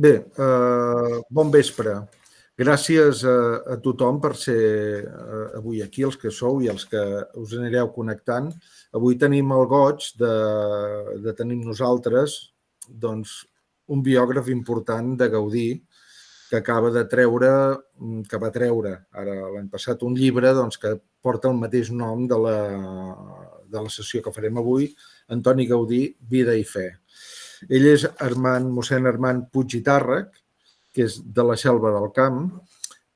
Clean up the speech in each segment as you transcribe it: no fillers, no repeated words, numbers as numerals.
Bé, bon vespre. Gràcies a tothom per ser avui aquí, els que sou i els que us anireu connectant. Avui tenim el goig de tenir amb nosaltres un biògraf important de Gaudí que va treure ara l'any passat un llibre que porta el mateix nom de la sessió que farem avui, Antoni Gaudí, Vida i Fe. Ell és mossèn Armand Puig i Tàrrech, que és de la Selva del Camp.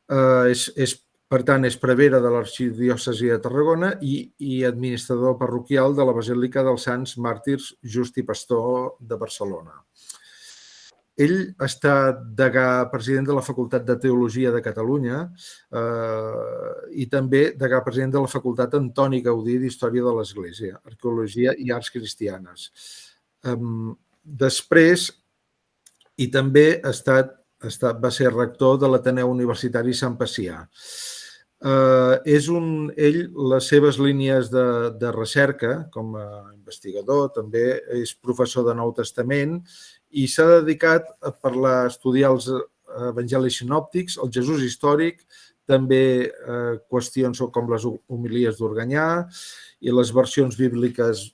Per tant, és prevere de l'arxidiòcesi de Tarragona i administrador parroquial de la Basílica dels Sants Màrtirs Just i Pastor de Barcelona. Ell ha estat degà president de la Facultat de Teologia de Catalunya i també degà president de la Facultat Antoni Gaudí d'Història de l'Església, Arqueologia i Arts Cristianes. Després, i també va ser rector de l'Ateneu Universitari Sant Pacià. Les seves línies de recerca, com a investigador, també és professor de Nou Testament i s'ha dedicat a estudiar els evangelis sinòptics, el Jesús històric, també qüestions com les homilies d'Organyà i les versions bíbliques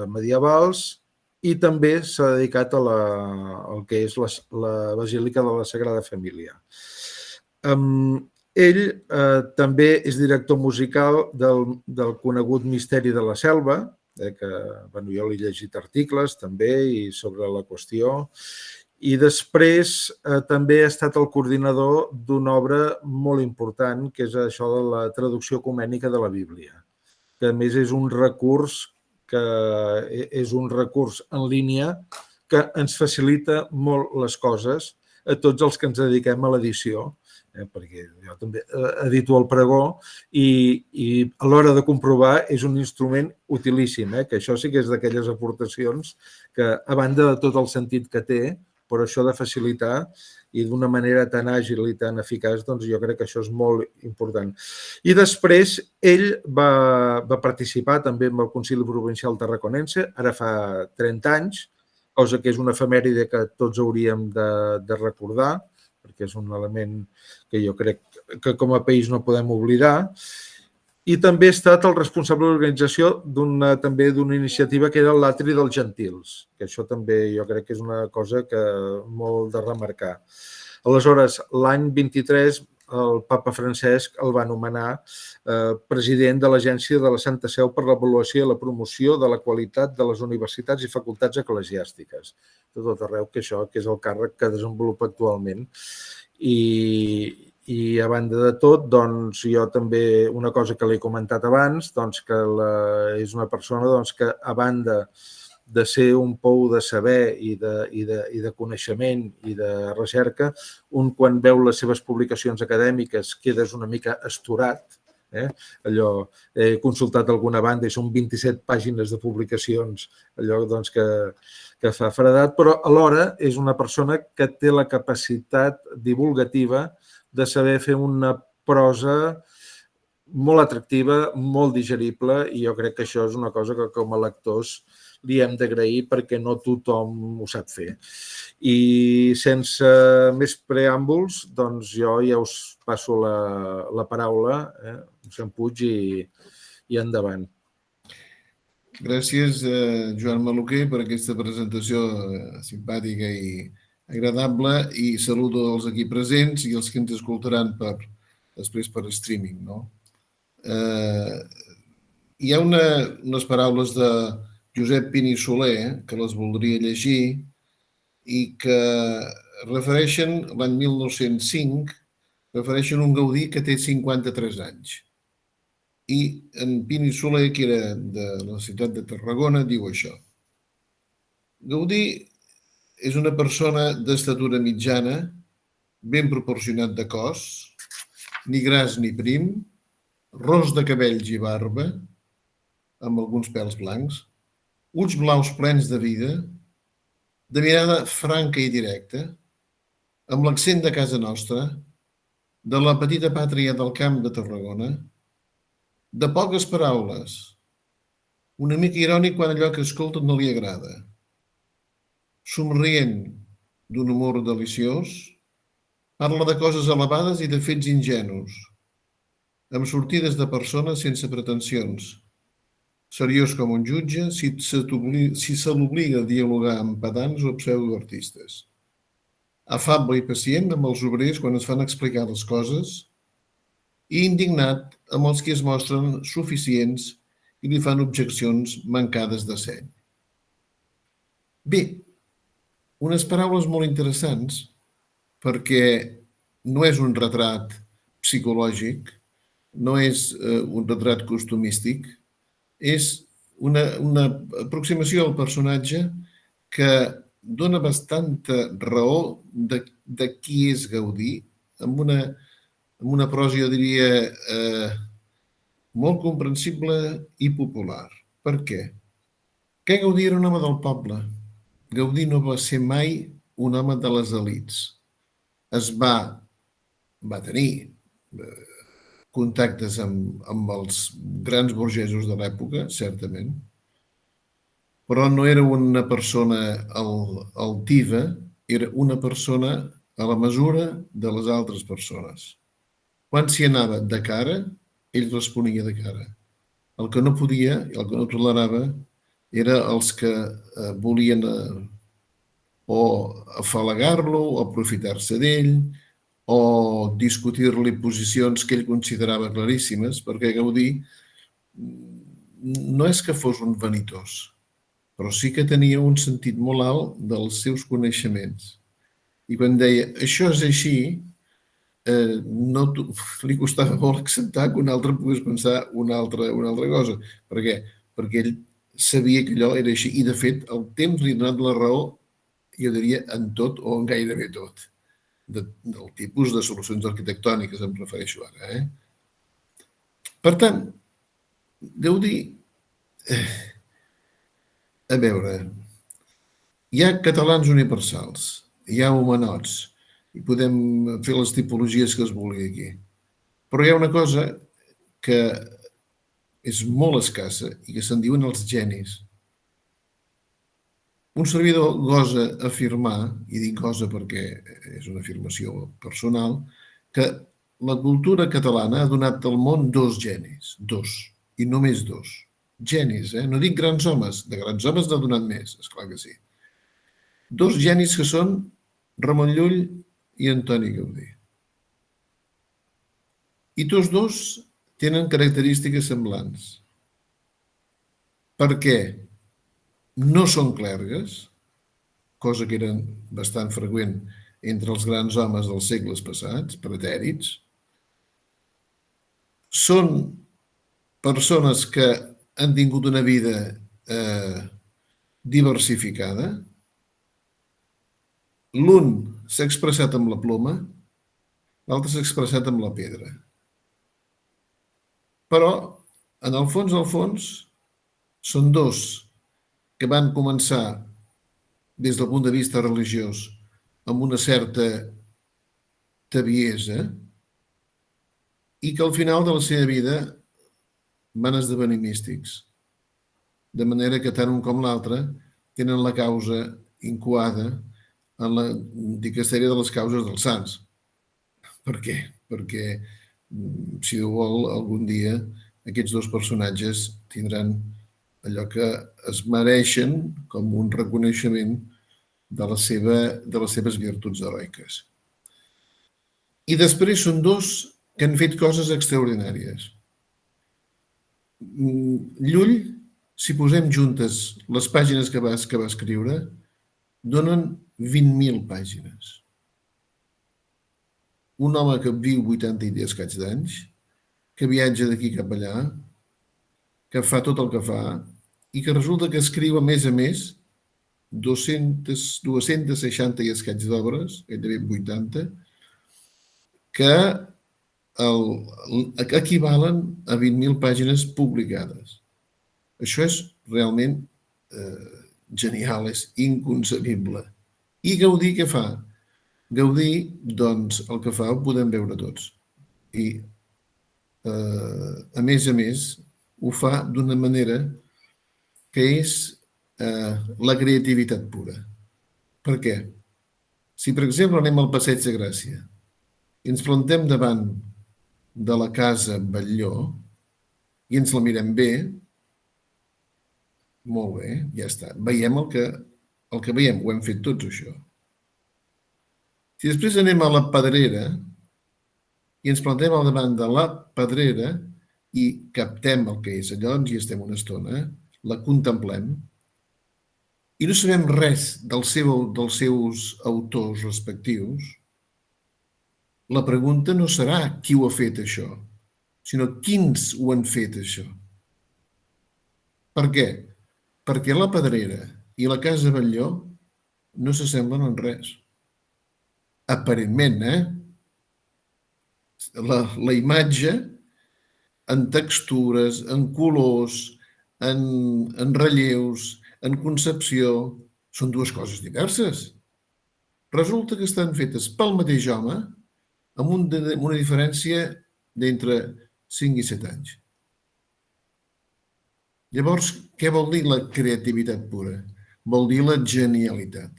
medievals, i també s'ha dedicat al que és la Basílica de la Sagrada Família. Ell també és director musical del conegut Misteri de la Selva, que jo l'he llegit articles també sobre la qüestió, i després també ha estat el coordinador d'una obra molt important, que és això de la traducció ecumènica de la Bíblia, que a més és un recurs en línia que ens facilita molt les coses a tots els que ens dediquem a l'edició, perquè jo també edito el pregó i a l'hora de comprovar és un instrument utilíssim, que això sí que és d'aquelles aportacions que, a banda de tot el sentit que té, però això de facilitar i d'una manera tan àgil i tan eficaç, doncs jo crec que això és molt important. I després ell va participar també en el Concili Provincial Tarraconense, ara fa 30 anys, cosa que és una efemèride que tots hauríem de recordar, perquè és un element que jo crec que com a país no podem oblidar. I també ha estat el responsable de l'organització també d'una iniciativa que era l'Atri dels Gentils, que això també jo crec que és una cosa que molt de remarcar. Aleshores, l'any 23, el papa Francesc el va nomenar president de l'Agència de la Santa Seu per l'avaluació i la promoció de la qualitat de les universitats i facultats eclesiàstiques. De tot arreu, que això és el càrrec que desenvolupa actualment. I a banda de tot, doncs jo també, una cosa que l'he comentat abans, doncs que és una persona que a banda de ser un pou de saber i de coneixement i de recerca, quan veu les seves publicacions acadèmiques quedes una mica astorat. Allò, he consultat alguna banda i són 27 pàgines de publicacions, allò que fa fredat, però alhora és una persona que té la capacitat divulgativa de saber fer una prosa molt atractiva, molt digerible, i jo crec que això és una cosa que com a lectors li hem d'agrair perquè no tothom ho sap fer. I sense més preàmbuls, doncs jo ja us passo la paraula, mossèn Puig, i endavant. Gràcies, Joan Maluquer, per aquesta presentació simpàtica i agradable, i saludo els aquí presents i els que ens escoltaran després per streaming. Hi ha unes paraules de Josep Pin i Soler que les voldria llegir i que refereixen l'any 1905, refereixen un Gaudí que té 53 anys. I en Pin i Soler, que era de la ciutat de Tarragona, diu això. Gaudí és una persona d'estatura mitjana, ben proporcionat de cos, ni gras ni prim, ros de cabells i barba, amb alguns pèls blancs, ulls blaus plens de vida, de mirada franca i directa, amb l'accent de casa nostra, de la petita pàtria del Camp de Tarragona, de poques paraules, una mica irònic quan allò que escolta no li agrada, somrient, d'un humor deliciós, parla de coses elevades i de fets ingenus, amb sortides de persones sense pretensions, seriós com un jutge si se l'obliga a dialogar amb pedants o pseudoartistes, afable i pacient amb els obrers quan es fan explicar les coses i indignat amb els que es mostren suficients i li fan objeccions mancades de seny. Bé, unes paraules molt interessants perquè no és un retrat psicològic, no és un retrat costumístic, és una aproximació al personatge que dona bastanta raó de qui és Gaudí, amb una prosa, jo diria, molt comprensible i popular. Per què? Que Gaudí era un home del poble. Gaudí no va ser mai un home de les elits. Va tenir contactes amb els grans burgesos de l'època, certament, però no era una persona altiva, era una persona a la mesura de les altres persones. Quan s'hi anava de cara, ell responia de cara. El que no podia, el que no tolerava, era els que volien o afalagar-lo, o aprofitar-se d'ell, o discutir-li posicions que ell considerava claríssimes, perquè Gaudí no és que fos un vanitós, però sí que tenia un sentit molt alt dels seus coneixements. I quan deia, això és així, no li costava molt acceptar que un altre pogués pensar una altra cosa. Per què? Perquè ell sabia que allò era així. I, de fet, el temps li ha donat la raó, jo diria, en tot o en gairebé tot. Del tipus de solucions arquitectòniques em refereixo ara. Per tant, Gaudí, a veure, hi ha catalans universals, hi ha humanots, i podem fer les tipologies que es vulgui aquí. Però hi ha una cosa que és molt escassa i que se'n diuen els genis. Un servidor gosa afirmar, i dic gosa perquè és una afirmació personal, que la cultura catalana ha donat al món dos genis, dos, i només dos. Genis, no dic grans homes, de grans homes n'ha donat més, esclar que sí. Dos genis que són Ramon Llull i Antoni Gaudí. I tots dos tenen característiques semblants. Per què? No són clergues, cosa que era bastant freqüent entre els grans homes dels segles passats, pretèrits. Són persones que han tingut una vida diversificada. L'un s'ha expressat amb la ploma, l'altre s'ha expressat amb la pedra. Però, en el fons, són dos que van començar des del punt de vista religiós amb una certa tebiesa i que al final de la seva vida van esdevenir místics. De manera que tant un com l'altre tenen la causa incoada en la dicastèria de les causes dels sants. Per què? Perquè, si Déu vol, algun dia aquests dos personatges tindran allò que es mereixen com un reconeixement de les seves virtuts heroiques. I després són dos que han fet coses extraordinàries. Llull, si posem juntes les pàgines que va escriure, donen 20.000 pàgines. Un home que viu 80 i escaig d'anys, que viatja d'aquí cap allà, que fa tot el que fa i que resulta que escriu, a més, 260 i escaig d'obres, gairebé 80, que equivalen a 20.000 pàgines publicades. Això és realment genial, és inconcebible. I Gaudí què fa? Gaudí, doncs, el que fa ho podem veure tots. I, a més, ho fa d'una manera que és la creativitat pura. Per què? Si, per exemple, anem al Passeig de Gràcia i ens plantem davant de la casa Batlló i ens la mirem bé, molt bé, ja està. Veiem el que veiem, ho hem fet tots, això. Si després anem a la Pedrera i ens plantem al davant de la Pedrera i captem el que és allò, ens hi estem una estona, la contemplem, i no sabem res dels seus autors respectius, la pregunta no serà qui ho ha fet això, sinó quins ho han fet això. Per què? Perquè la Pedrera i la Casa Batlló no s'assemblen en res. Aparentment, La imatge, en textures, en colors, en relleus, en concepció, són dues coses diverses. Resulta que estan fetes pel mateix home amb una diferència d'entre 5 i 7 anys. Llavors, què vol dir la creativitat pura? Vol dir la genialitat.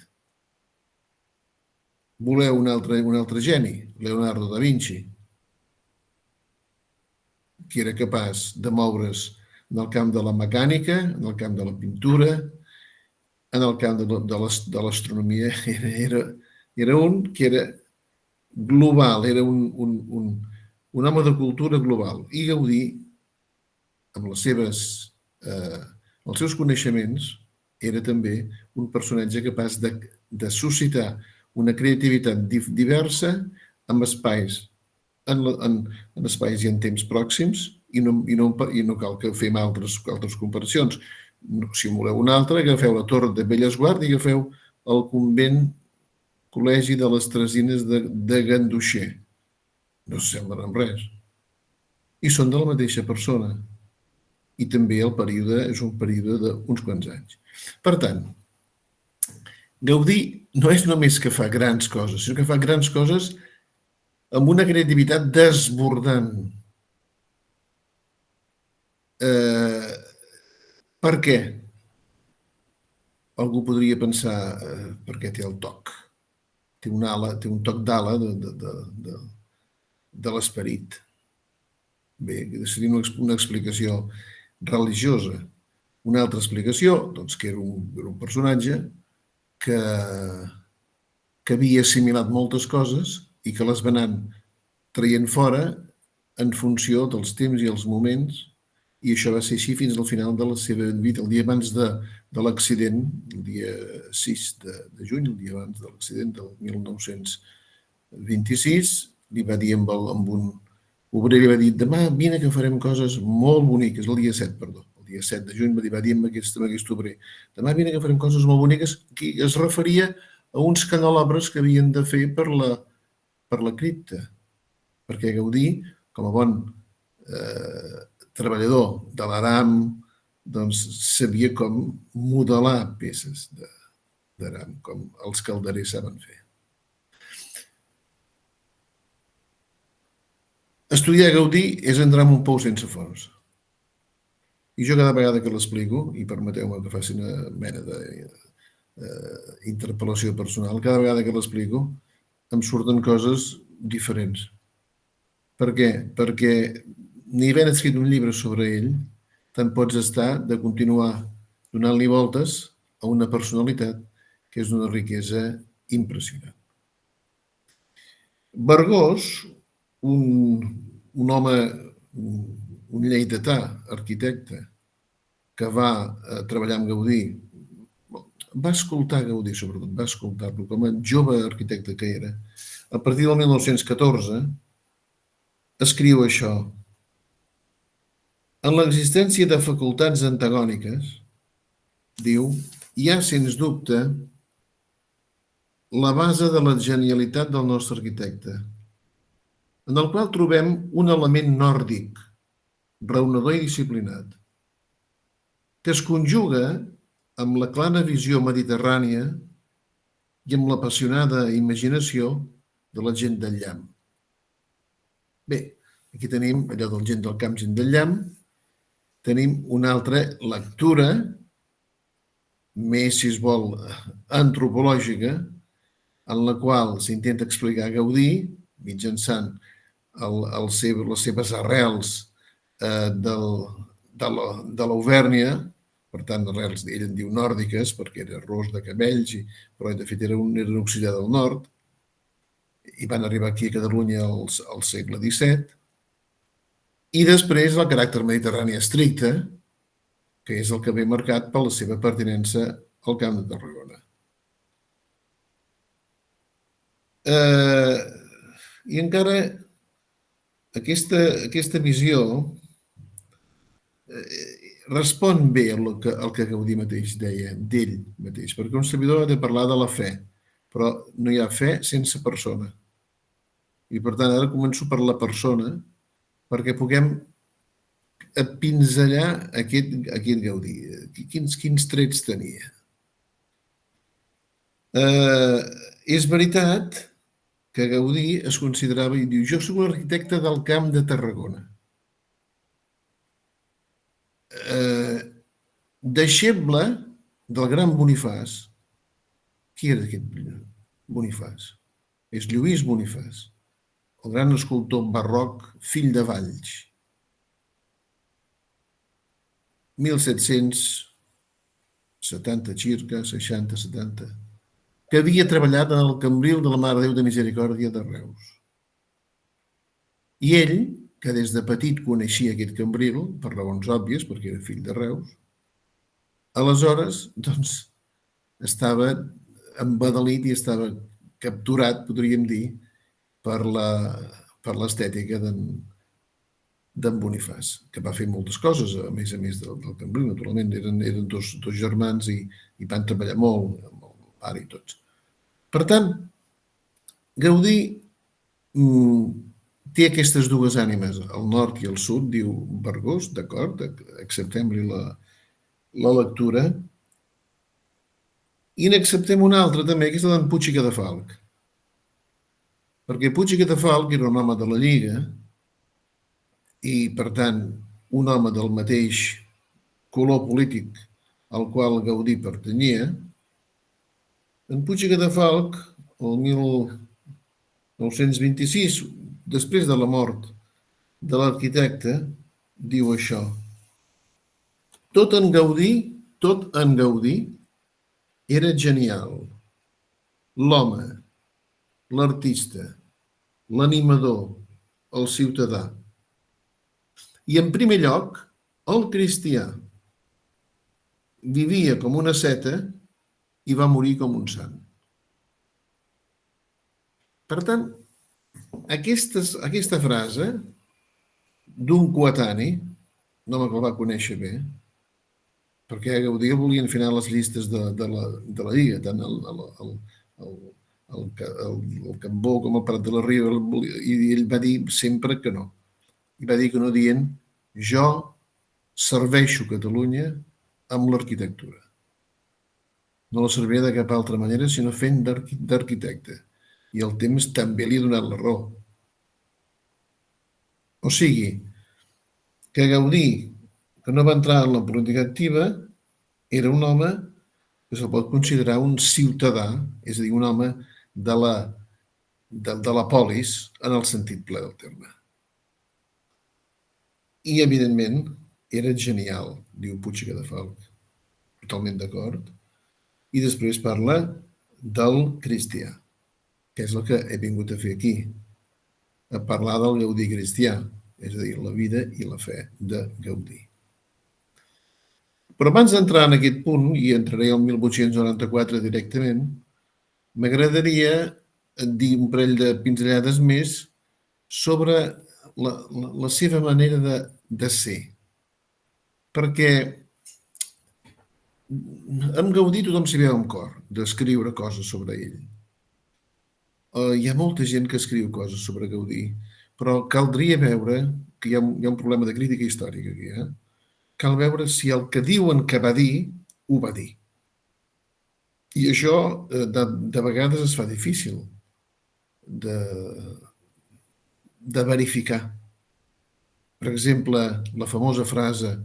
Voleu un altre geni? Leonardo da Vinci, que era capaç de moure's en el camp de la mecànica, en el camp de la pintura, en el camp de l'astronomia. Era un que era global, era un home de cultura global. I Gaudí, amb els seus coneixements, era també un personatge capaç de suscitar una creativitat diversa en espais i en temps pròxims, i no cal que fem altres comparacions. Si en voleu una altra, agafeu la Torre de Bellesguard i agafeu el convent col·legi de les Tresines de Ganduxer. No s'assemblen en res. I són de la mateixa persona. I també el període és un període d'uns quants anys. Per tant, Gaudí no és només que fa grans coses, sinó que fa grans coses amb una creativitat desbordant. Per què? Algú podria pensar perquè té el toc. Té un toc d'ala de l'esperit. Bé, seria una explicació religiosa. Una altra explicació, doncs, que era un personatge que havia assimilat moltes coses i que les va anar traient fora en funció dels temps i els moments, i això va ser així fins al final de la seva vida. El dia abans de l'accident, el dia 6 de juny, el dia abans de l'accident del 1926, li va dir amb un obrer, li va dir: demà vine que farem coses molt boniques, el dia 7, perdó. El dia 7 de juny va dir amb aquest obrer: demà vine que farem coses molt boniques, que es referia a uns canelobres que havien de fer per la cripta. Perquè Gaudí, com a bon treballador de l'aram, doncs sabia com modelar peces d'aram, com els calderers saben fer. Estudiar Gaudí és entrar en un pou sense fons. I jo cada vegada que l'explico, i permeteu-me que faci una mena d'interpel·lació personal, cada vegada que l'explico em surten coses diferents. Per què? Perquè ni havent escrit un llibre sobre ell, te'n pots estar de continuar donant-li voltes a una personalitat que és d'una riquesa impressionant. Vergós, un home, un lleidatà, arquitecte, que va treballar amb Gaudí, va escoltar Gaudí, sobretot, va escoltar-lo com a jove arquitecte que era. A partir del 1914 escriu això: en l'existència de facultats antagòniques, diu, hi ha, sens dubte, la base de la genialitat del nostre arquitecte, en el qual trobem un element nòrdic, raonador i disciplinat, que es conjuga amb la clara visió mediterrània i amb l'apassionada imaginació de la gent del llamp. Bé, aquí tenim allò del gent del camp, gent del llamp. Tenim una altra lectura, més, si es vol, antropològica, en la qual s'intenta explicar Gaudí mitjançant les seves arrels de l'Auvèrnia, per tant, arrels, ell en diu nòrdiques, perquè era ros de cabells, però de fet era un occità del nord, i van arribar aquí a Catalunya al segle XVII, i després el caràcter mediterrani estricte, que és el que ve marcat per la seva pertinença al Camp de Tarragona. I encara aquesta visió respon bé al que Gaudí mateix deia d'ell mateix, perquè un servidor ha de parlar de la fe, però no hi ha fe sense persona. I per tant, ara començo per la persona perquè puguem pinzellar aquest Gaudí. Quins trets tenia? És veritat que Gaudí es considerava i diu: jo soc un arquitecte del Camp de Tarragona. Deixeble del gran Bonifàs. Qui era aquest Bonifàs? És Lluís Bonifàs, el gran escultor barroc, fill de Valls. 1770, circa, 60, 70, que havia treballat en el Cambril de la Mare de Déu de Misericòrdia de Reus. I ell, que des de petit coneixia aquest Cambril, per raons òbvies, perquè era fill de Reus, aleshores, doncs, estava embadalit i estava capturat, podríem dir, per l'estètica d'en Bonifàs, que va fer moltes coses, a més del Cambril, naturalment. Eren dos germans i van treballar molt, amb el pare i tots. Per tant, Gaudí té aquestes dues ànimes, el nord i el sud, diu Bergós, d'acord, acceptem-li la lectura, i n'acceptem una altra també, que és la d'en Puig i Cadafalch. Perquè Puig i Cadafalch era un home de la Lliga i, per tant, un home del mateix color polític al qual Gaudí pertanyia. En Puig i Cadafalch, el 1926, després de la mort de l'arquitecte, diu això: tot en Gaudí era genial. L'home, l'artista, l'animador, el ciutadà. I, en primer lloc, el cristià. Vivia com una seta i va morir com un sant. Per tant, aquesta frase d'un coetani, un home que el va conèixer bé, perquè a Gaudí el volien finar les llistes de la Lliga, tant el Cambó com el Prat de la Riba, i ell va dir sempre que no. I va dir que no dient: jo serveixo Catalunya amb l'arquitectura. No la serviré de cap altra manera sinó fent d'arquitecte. I el temps també li ha donat la raó. O sigui, que Gaudí, que no va entrar en la política activa, era un home que se'l pot considerar un ciutadà, és a dir, un home de la polis en el sentit ple del terme. I, evidentment, era genial, diu Puig i Cadafalch. Totalment d'acord. I després parla del cristià, que és el que he vingut a fer aquí, a parlar del Gaudí cristià, és a dir, la vida i la fe de Gaudí. Però abans d'entrar en aquest punt, i entraré al 1894 directament, m'agradaria dir un parell de pinzellades més sobre la seva manera de ser. Perquè amb Gaudí tothom s'hi veu amb cor, d'escriure coses sobre ell. Hi ha molta gent que escriu coses sobre Gaudí, però caldria veure que hi ha un problema de crítica històrica aquí. Cal veure si el que diuen que va dir, ho va dir. I això de vegades es fa difícil de verificar. Per exemple, la famosa frase: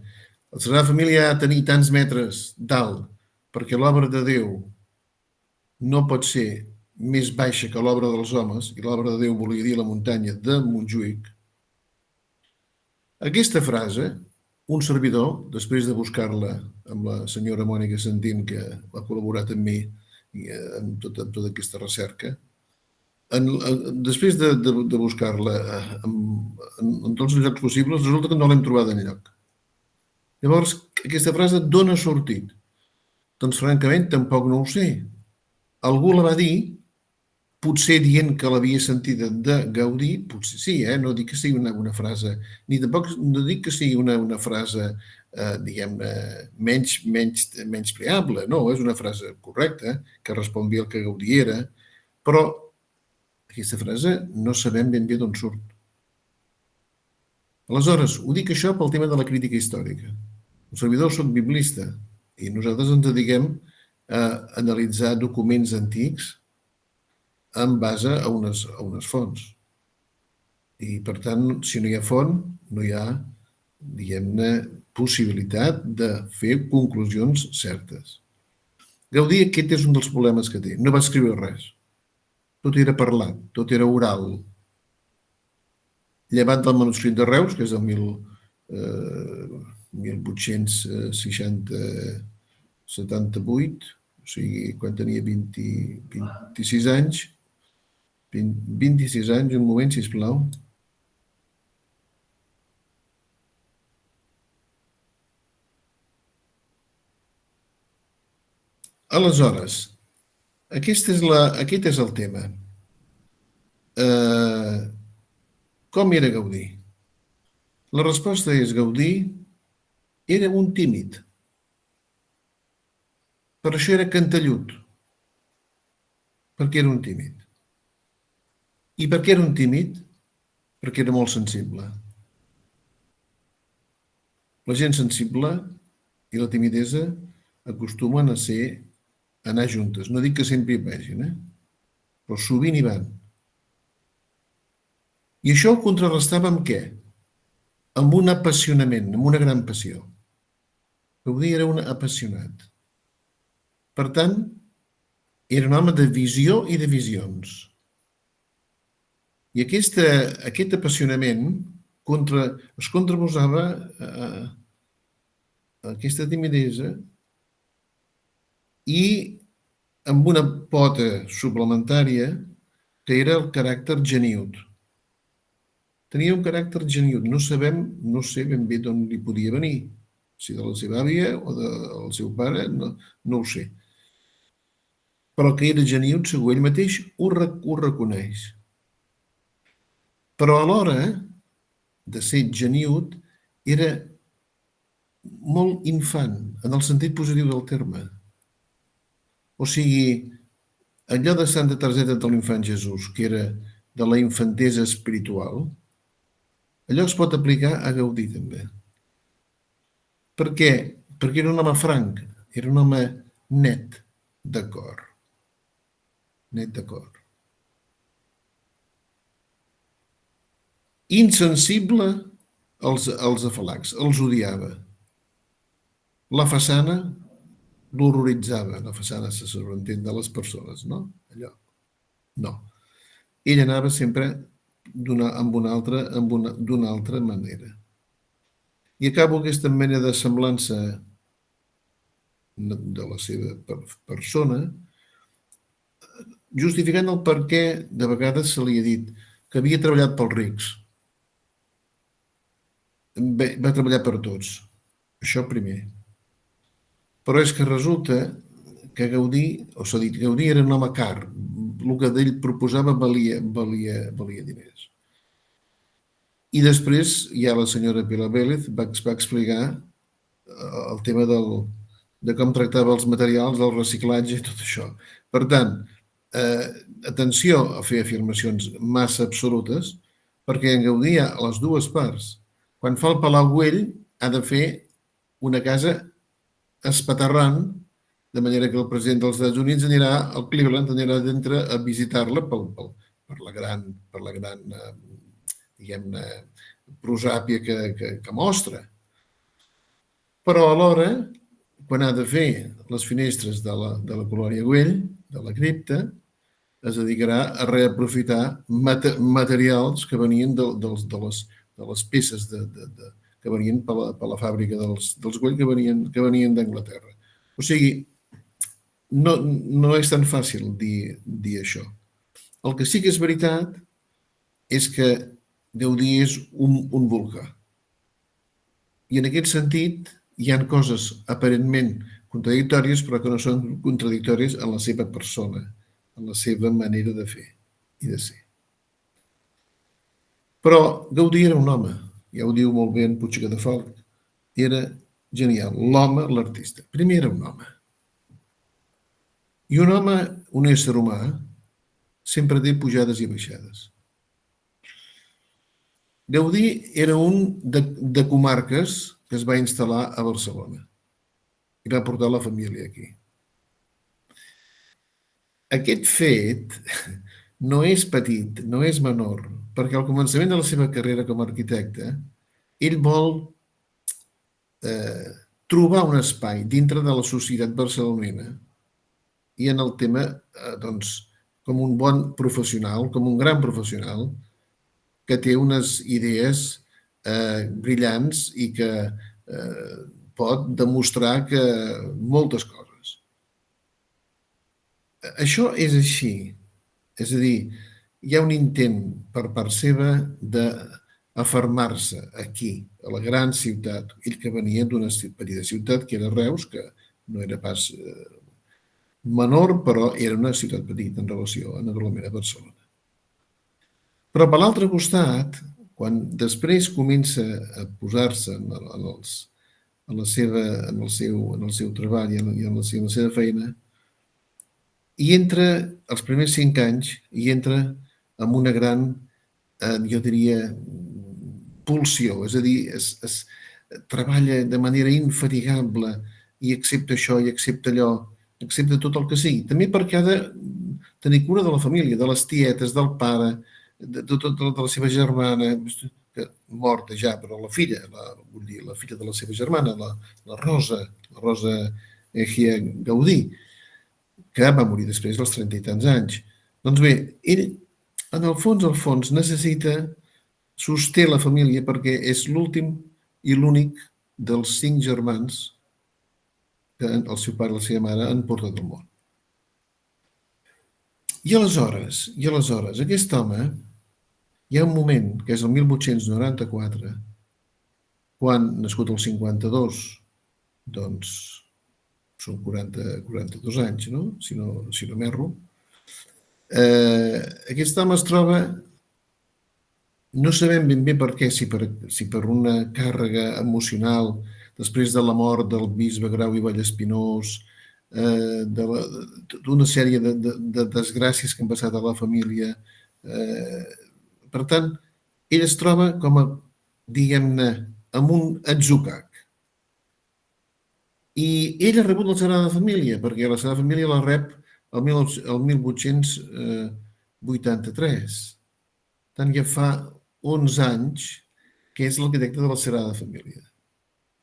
la Sagrada Família ha de tenir tants metres d'alt perquè l'obra de Déu no pot ser més baixa que l'obra dels homes, i l'obra de Déu volia dir la muntanya de Montjuïc, aquesta frase, un servidor, després de buscar-la amb la senyora Mònica Santín, que ha col·laborat amb mi en tota aquesta recerca, després de buscar-la en tots els llocs possibles, resulta que no l'hem trobada enlloc. Llavors, aquesta frase d'on ha sortit? Doncs, francament, tampoc no ho sé. Algú la va dir, potser dient que l'havia sentida de Gaudí, potser sí, no dic que sigui una frase, ni tampoc no dic que sigui una frase, diguem-ne, menys preable, no, és una frase correcta, que responia al que Gaudí era, però aquesta frase no sabem ben bé d'on surt. Aleshores, ho dic això pel tema de la crítica històrica. El servidor soc biblista i nosaltres ens dediquem a analitzar documents antics en base a unes fonts. I, per tant, si no hi ha font, no hi ha, diguem-ne, possibilitat de fer conclusions certes. Gaudí, aquest és un dels problemes que té. No va escriure res. Tot era parlat, tot era oral. Llevat del manuscrit de Reus, que és del 1878, o sigui, quan tenia 26 anys, 26 anys, un moment, sisplau. Aleshores, aquest és el tema. Com era Gaudí? La resposta és: Gaudí era un tímid. Per això era cantellut. Perquè era un tímid. I per què era un tímid? Perquè era molt sensible. La gent sensible i la timidesa acostumen a anar juntes. No dic que sempre hi vagin, però sovint hi van. I això ho contrarrestava amb què? Amb un apassionament, amb una gran passió. Gaudí era un apassionat. Per tant, era un home de visió i de visions. I aquest apassionament es contraposava a aquesta timidesa i amb una pota suplementària que era el caràcter geniüt. Tenia un caràcter geniüt. No sé ben bé d'on li podia venir. Si de la seva àvia o del seu pare, no ho sé. Però que era geniüt, segur, ell mateix ho reconeix. Però a l'hora de ser geniüt, era molt infant, en el sentit positiu del terme. O sigui, allò de Santa Tereseta de l'Infant Jesús, que era de la infantesa espiritual, allò es pot aplicar a Gaudí també. Per què? Perquè era un home franc, era un home net de cor. Net de cor. Insensible als afalacs, els odiava. La façana l'horroritzava, la façana se sobreentén de les persones, no? Allò. No. Ell anava sempre d'una altra manera. I acabo aquesta mena de semblança de la seva persona justificant el per què de vegades se li ha dit que havia treballat pels rics. Va treballar per tots. Això primer. Però és que resulta que Gaudí, o s'ha dit, Gaudí era un home car. El que ell proposava valia diners. I després ja la senyora Pilar Vélez va explicar el tema de com tractava els materials, del reciclatge i tot això. Per tant, atenció a fer afirmacions massa absolutes, perquè en Gaudí hi ha les dues parts. Quan fa el Palau Güell ha de fer una casa espaterrant, de manera que el president dels Estats Units anirà al Cleveland, anirà dintre a visitar-la per la gran diguem-ne, prosàpia que mostra. Però alhora, quan ha de fer les finestres de la colònia Güell, de la cripta, es dedicarà a reaprofitar materials que venien de les peces que venien per la fàbrica dels Güell que venien d'Anglaterra. O sigui, no és tan fàcil dir això. El que sí que és veritat és que Gaudí és un volcà. I en aquest sentit hi ha coses aparentment contradictòries, però que no són contradictòries en la seva persona, en la seva manera de fer i de ser. Però Gaudí era un home, ja ho diu molt bé en Puig i Cadafalch, era genial, l'home, l'artista. Primer era un home. I un home, un ésser humà, sempre té pujades i baixades. Gaudí era un de comarques que es va instal·lar a Barcelona i va portar la família aquí. Aquest fet no és petit, no és menor, perquè al començament de la seva carrera com a arquitecte, ell vol trobar un espai dintre de la societat barcelonina i en el tema, doncs, com un bon professional, com un gran professional, que té unes idees brillants i que pot demostrar que moltes coses. Això és així. És a dir, hi ha un intent per part seva d'afermar-se aquí, a la gran ciutat. Ell que venia d'una petita ciutat que era Reus, que no era pas menor, però era una ciutat petita en relació a naturalment a Barcelona. Però per l'altre costat, quan després comença a posar-se en el seu treball i en la seva feina, i entra, els primers 5 anys, i entra amb una gran, jo diria, pulsió, és a dir, es treballa de manera infatigable i accepta això i accepta allò, accepta tot el que sigui. També perquè ha de tenir cura de la família, de les tietes, del pare, de la seva germana, morta ja, però la filla, vull dir, la filla de la seva germana, la Rosa Ejia Gaudí, que va morir després dels 30 i tants anys. Doncs bé, ell, en el fons, necessita sosté la família perquè és l'últim i l'únic dels 5 germans que el seu pare i la seva mare han portat al món. I aleshores, aquest home, hi ha un moment, que és el 1894, quan, nascut el 52, doncs són 42 anys, no? Si no m'erro. Aquest home es troba, no sabem ben bé per què, si per una càrrega emocional després de la mort del bisbe Grau i Vallespinós, d'una sèrie de desgràcies que han passat a la família. Per tant, ell es troba com a, diguem-ne, amb un atzucac. I ell ha rebut la Sagrada Família, perquè la Sagrada Família la rep el 1883. Tant ja fa 11 anys que és l'arquitecte de la Sagrada Família.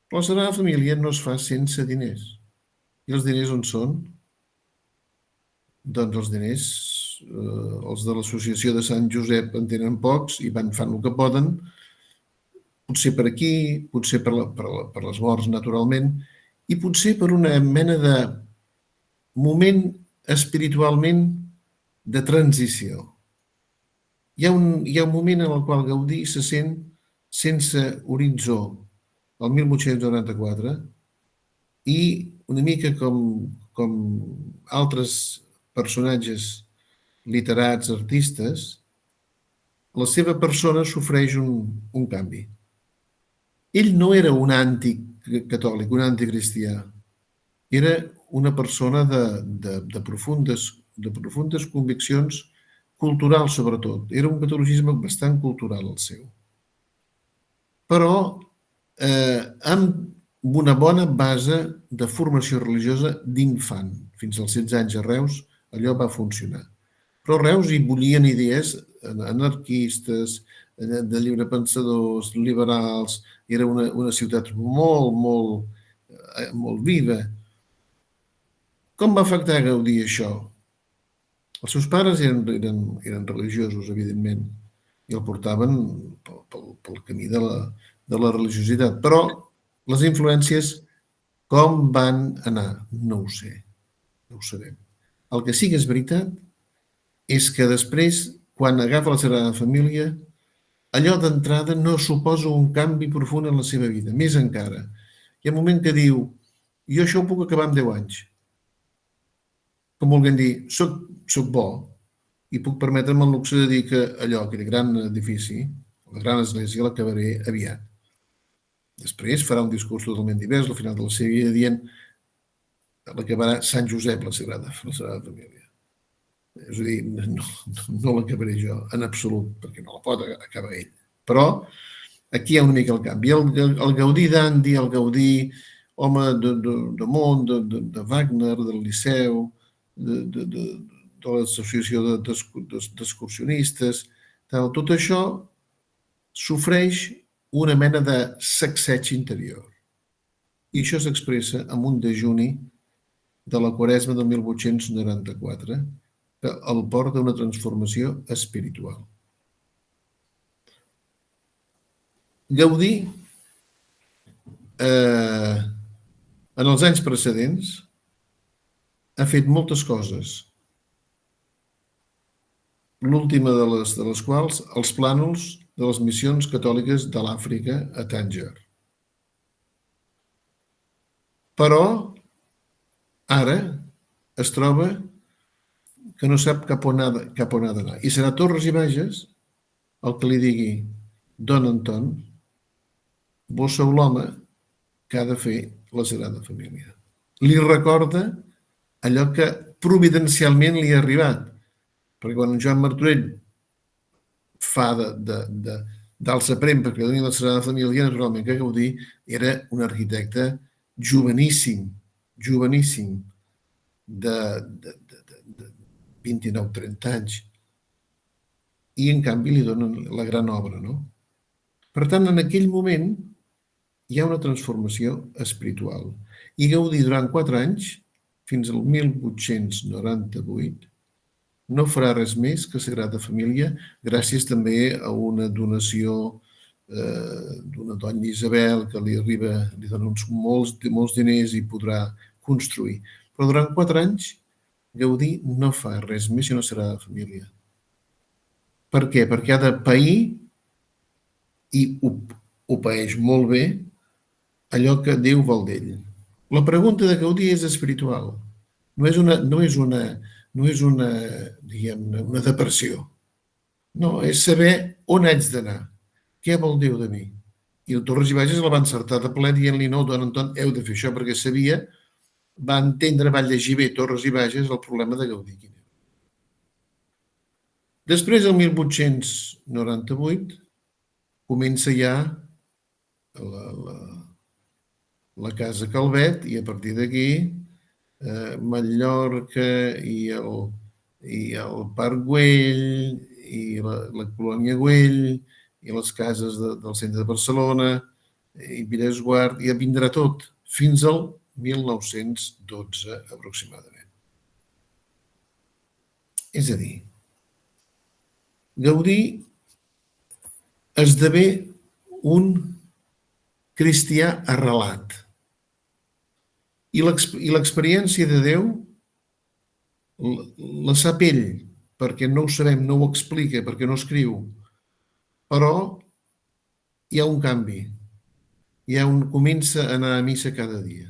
Però la Sagrada Família no es fa sense diners. I els diners on són? Doncs els diners, els de l'associació de Sant Josep en tenen pocs i fan el que poden, potser per aquí, potser per les morts naturalment, i potser per una mena de moment espiritualment de transició. Hi ha un moment en el qual Gaudí se sent sense horitzó el 1894 i una mica com altres personatges literats, artistes, la seva persona sofreix un canvi. Ell no era un anticatòlic, un anticristià. Era una persona de profundes conviccions culturals, sobretot. Era un catolicisme bastant cultural, el seu. Però amb una bona base de formació religiosa d'infant. Fins als 16 anys a Reus allò va funcionar. Però a Reus hi bullien idees anarquistes, de lliurepensadors, liberals. Era una ciutat molt viva. Com va afectar a Gaudí això? Els seus pares eren religiosos, evidentment, i el portaven pel camí de la religiositat. Però les influències com van anar? No ho sé, no ho sabem. El que sí que és veritat és que després, quan agafa la Sagrada Família, allò d'entrada no suposa un canvi profund en la seva vida, més encara. Hi ha un moment que diu, jo això ho puc acabar en 10 anys. Com volguem dir, soc bo i puc permetre'm el luxe de dir que allò, aquell gran edifici, la gran església, l'acabaré aviat. Després farà un discurs totalment divers al final de la seva vida dient l'acabarà Sant Josep, la Sagrada Família. És a dir, no l'acabaré jo, en absolut, perquè no la pot acabar ell. Però aquí hi ha una mica el canvi. El Gaudí d'Andi, el Gaudí home de món, de Wagner, del Liceu, de l'associació d'excursionistes, tot això sofreix una mena de sacseig interior. I això s'expressa en un dejuni de la Quaresma del 1894, que el porta a una transformació espiritual. Gaudí, en els anys precedents, ha fet moltes coses. L'última de les quals, els plànols de les missions catòliques de l'Àfrica a Tànger. Però ara es troba que no sap cap on ha d'anar. I serà Torres i Bages el que li digui Don Anton, vos sou l'home que ha de fer la Sagrada Família. Li recorda allò que providencialment li ha arribat. Perquè quan en Joan Martorell fa d'alça prem perquè doni la Sagrada Família, naturalment que Gaudí era un arquitecte joveníssim, de 29-30 anys. I en canvi li donen la gran obra, no? Per tant, en aquell moment hi ha una transformació espiritual. I Gaudí durant 4 anys, fins al 1898, no farà res més que Sagrada Família, gràcies també a una donació d'una dona Isabel que li dona molts diners i podrà construir. Però durant 4 anys Gaudí no fa res més sinó Sagrada Família. Per què? Perquè ha de pair i ho paeix molt bé allò que Déu vol d'ell. La pregunta de Gaudí és espiritual. No és una depressió. No, és saber on haig d'anar. Què vol Déu de mi? I el Torres i Bages la va encertar de ple dient-li no, Don Anton, heu de fer això, perquè sabia, va entendre, va llegir bé Torres i Bages el problema de Gaudí. Després, el 1898, comença ja la Casa Calvet i a partir d'aquí Mallorca i el Parc Güell i la Colònia Güell i les cases del centre de Barcelona i Villesguard, i vindrà tot fins al 1912 aproximadament. És a dir, Gaudí esdevé un cristià arrelat. I l'experiència de Déu la sap ell, perquè no ho sabem, no ho explica, perquè no escriu. Però hi ha un canvi. Comença a anar a missa cada dia.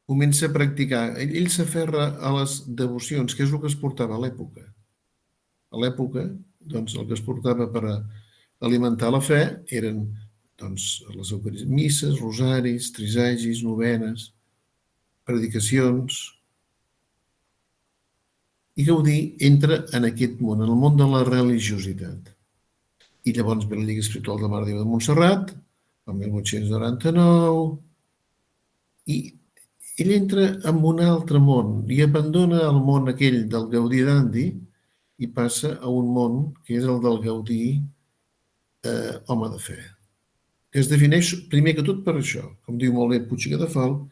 Comença a practicar. Ell s'aferra a les devocions, que és el que es portava a l'època. A l'època, doncs, el que es portava per alimentar la fe eren les misses, rosaris, trisagis, novenes, predicacions. I Gaudí entra en aquest món, en el món de la religiositat. I llavors ve la Lliga Espiritual de Mare de Déu de Montserrat, el 1899, i ell entra en un altre món i abandona el món aquell del Gaudí d'Andi i passa a un món que és el del Gaudí home de fe, que es defineix primer que tot per això, com diu molt bé Puig i Cadafal,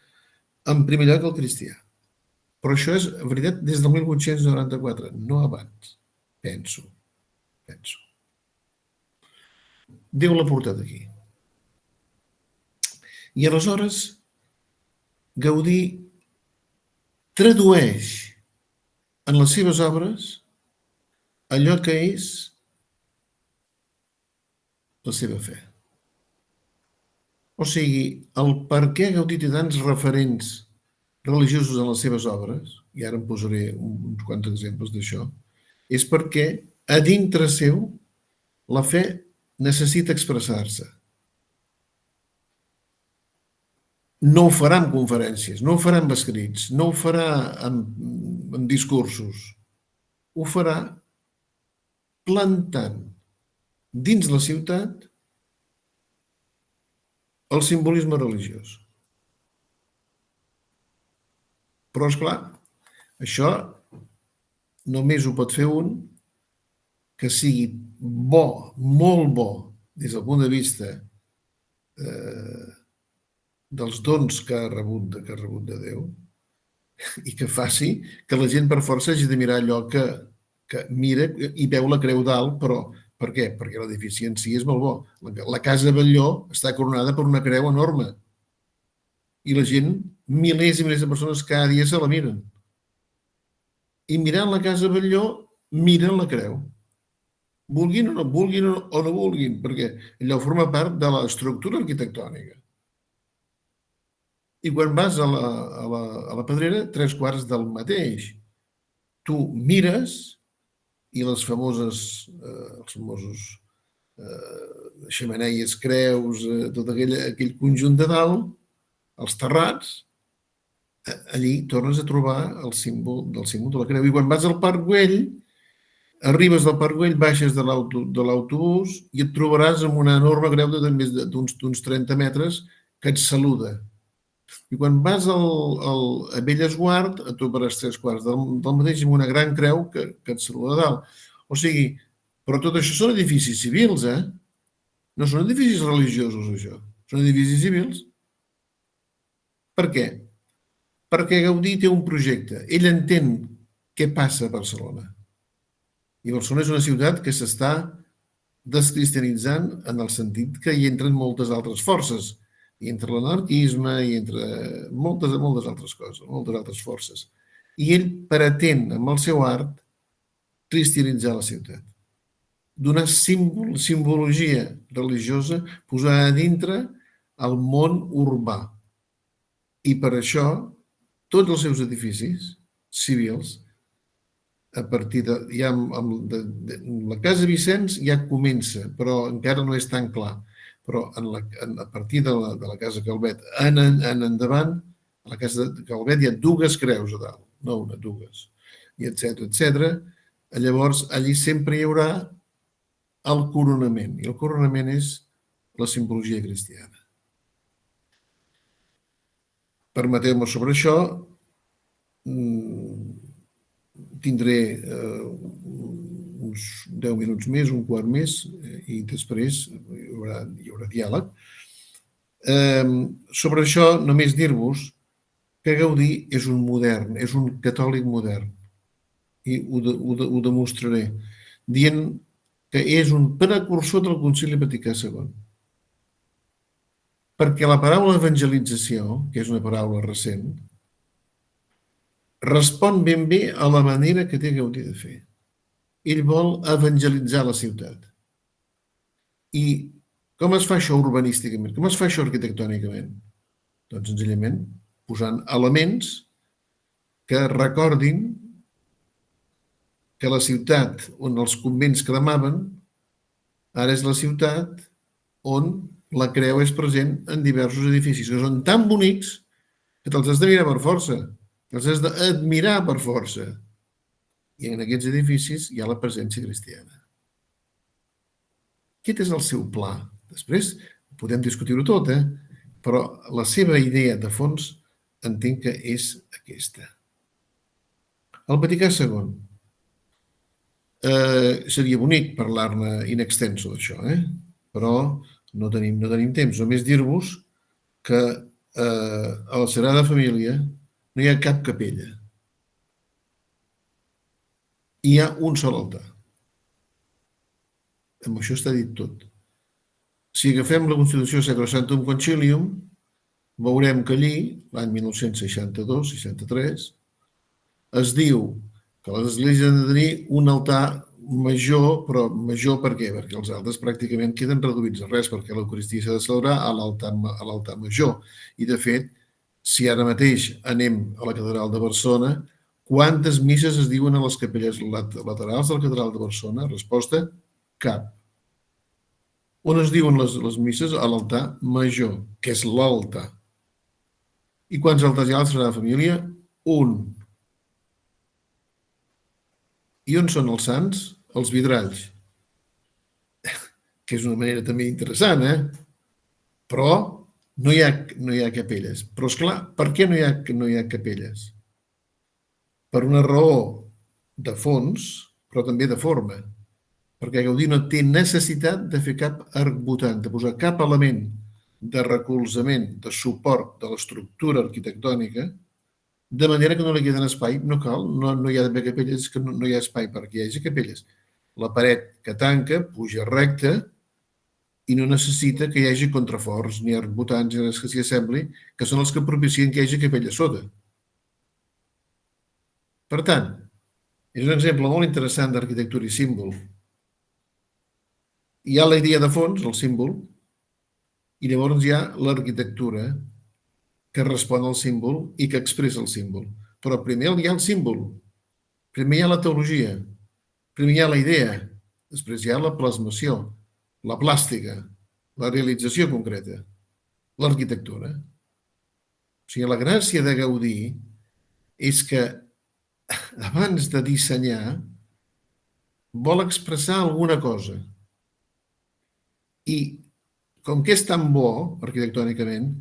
en primer lloc el cristià. Però això és veritat des del 1894, no abans, penso. Déu l'ha portat aquí. I aleshores Gaudí tradueix en les seves obres allò que és la seva fe. O sigui, el per què Gaudí té tants referents religiosos en les seves obres, i ara em posaré uns quants exemples d'això, és perquè a dintre seu la fe necessita expressar-se. No ho farà en conferències, no ho farà en escrits, no ho farà en discursos. Ho farà plantant dins la ciutat el simbolisme religiós. Però, esclar, això només ho pot fer un que sigui bo, molt bo, des del punt de vista dels dons que ha rebut de Déu, i que faci que la gent per força hagi de mirar allò que mira i veu la creu dalt, però per què? Perquè l'edifici en si és molt bo. La casa Batlló està coronada per una creu enorme i la gent, milers i milers de persones cada dia se la miren. I mirant la casa Batlló, miren la creu. Vulguin o no vulguin, perquè allò forma part de l'estructura arquitectònica. I quan vas a la Pedrera, 3/4 del mateix. Tu mires i els famosos xemeneies, creus, tot aquell conjunt de dalt, els terrats, allí tornes a trobar el símbol de la creu. I quan vas al Parc Güell, arribes del Parc Güell, baixes de l'autobús i et trobaràs amb una enorme creu d'uns 30 metres que et saluda. I quan vas a Bellesguard, et trobaràs 3/4 del mateix amb una gran creu que et saluda a dalt. O sigui, però tot això són edificis civils, No són edificis religiosos, això. Són edificis civils. Per què? Perquè Gaudí té un projecte. Ell entén què passa a Barcelona. I Barcelona és una ciutat que s'està descristianitzant en el sentit que hi entren moltes altres forces. Hi entra l'anarquisme, hi entra moltes altres coses, moltes altres forces. I ell pretén, amb el seu art, cristianitzar la ciutat. Donar simbologia religiosa, posar a dintre el món urbà. I per això, tots els seus edificis civils, a partir de... Ja la Casa Vicenç ja comença, però encara no és tan clar. Però a partir de la Casa Calvet en endavant, a la Casa Calvet hi ha 2 creus a dalt, no una, 2, i etcètera. Llavors, allí sempre hi haurà el coronament, i el coronament és la simbologia cristiana. Permeteu-me sobre això, tindré uns 10 minuts més, un quart més, i després hi haurà diàleg. Sobre això, només dir-vos que Gaudí és un modern, és un catòlic modern, i ho demostraré, dient que és un precursor del Concili Vaticà II. Perquè la paraula evangelització, que és una paraula recent, respon ben bé a la manera que té Gaudí de fer. Ell vol evangelitzar la ciutat. I com es fa això urbanísticament? Com es fa això arquitectònicament? Doncs senzillament posant elements que recordin que la ciutat on els convents cremaven ara és la ciutat on la creu és present en diversos edificis, que són tan bonics que te'ls has de mirar per força, te'ls has d'admirar per força. I en aquests edificis hi ha la presència cristiana. Aquest és el seu pla. Després podem discutir-ho tot, però la seva idea de fons entenc que és aquesta. El Vaticà II. Seria bonic parlar-ne in extenso d'això, però no tenim temps. Només dir-vos que a la Sagrada Família no hi ha cap capella. hi ha un sol altar. Amb això està dit tot. Si agafem la Constitució Sacrosanctum Concilium, veurem que allí, l'any 1962-63, es diu que les esglésies han de tenir un altar major, però major per què? Perquè els altres pràcticament queden reduïts a res, perquè l'Eucaristia s'ha de celebrar a l'altar major. I, de fet, si ara mateix anem a la catedral de Barcelona, quantes misses es diuen a les capelles laterals de la catedral de Barcelona? Resposta, cap. On es diuen les misses? A l'altar major, que és l'altar. I quants altars hi ha a la Sagrada Família? Un. I on són els sants? Els vidralls. Que és una manera també interessant, Però no hi ha capelles. Però, esclar, per què no hi ha capelles? Per una raó de fons, però també de forma. Perquè Gaudí no té necessitat de fer cap arcbotant, de posar cap element de recolzament, de suport de l'estructura arquitectònica, de manera que no li queden espai, no cal, no hi ha d'haver capelles, que no hi ha espai perquè hi hagi capelles. La paret que tanca puja recta i no necessita que hi hagi contraforts ni arcbotants ni res que s'hi assembli, que són els que propicien que hi hagi capella a sota. Per tant, és un exemple molt interessant d'arquitectura i símbol. Hi ha la idea de fons, el símbol, i llavors hi ha l'arquitectura que respon al símbol i que expressa el símbol. Però primer hi ha el símbol, primer hi ha la teologia, primer hi ha la idea, després hi ha la plasmació, la plàstica, la realització concreta, l'arquitectura. O sigui, la gràcia de Gaudí és que abans de dissenyar vol expressar alguna cosa. I com que és tan bo arquitectònicament,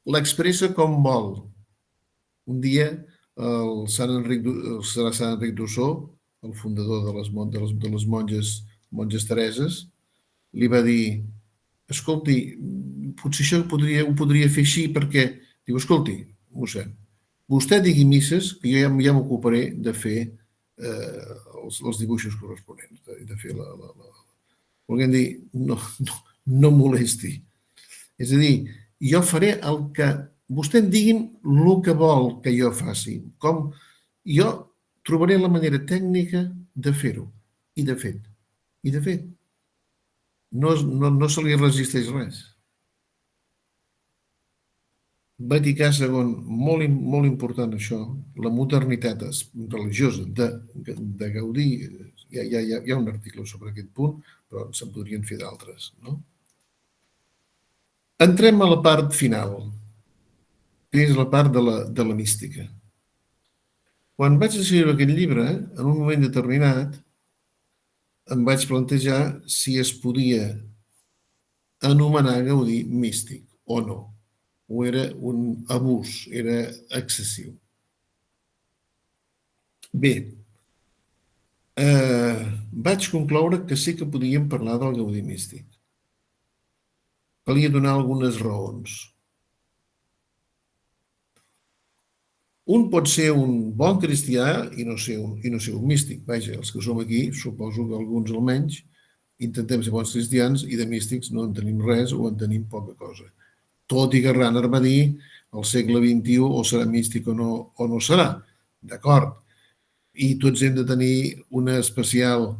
l'expressa com vol. Un dia serà Sant Enric d'Ossó, el fundador de les monges Tereses, li va dir: escolti, potser això ho podria fer així perquè... Diu, escolti, mossèn, vostè digui misses que jo ja m'ocuparé de fer els dibuixos corresponents, de fer volguem dir, no molesti. És a dir, jo faré el que... Vostè em diguin el que vol que jo faci. Jo trobaré la manera tècnica de fer-ho. I de fet, no se li resisteix res. Vaticà II, molt important això, la modernitat religiosa de Gaudí, hi ha un article sobre aquest punt, però se'n podrien fer d'altres, no? Entrem a la part final, que és la part de la mística. Quan vaig escriure aquest llibre, en un moment determinat, em vaig plantejar si es podia anomenar Gaudí místic o no. O era un abús, era excessiu. Bé, vaig concloure que sí que podíem parlar del Gaudí místic. Calia donar algunes raons. Un pot ser un bon cristià i no ser un místic. Vaja, els que som aquí, suposo que alguns almenys, intentem ser bons cristians i de místics no en tenim res o en tenim poca cosa. Tot i que Rahner va dir al segle XXI o serà místic o no serà. D'acord. I tots hem de tenir una especial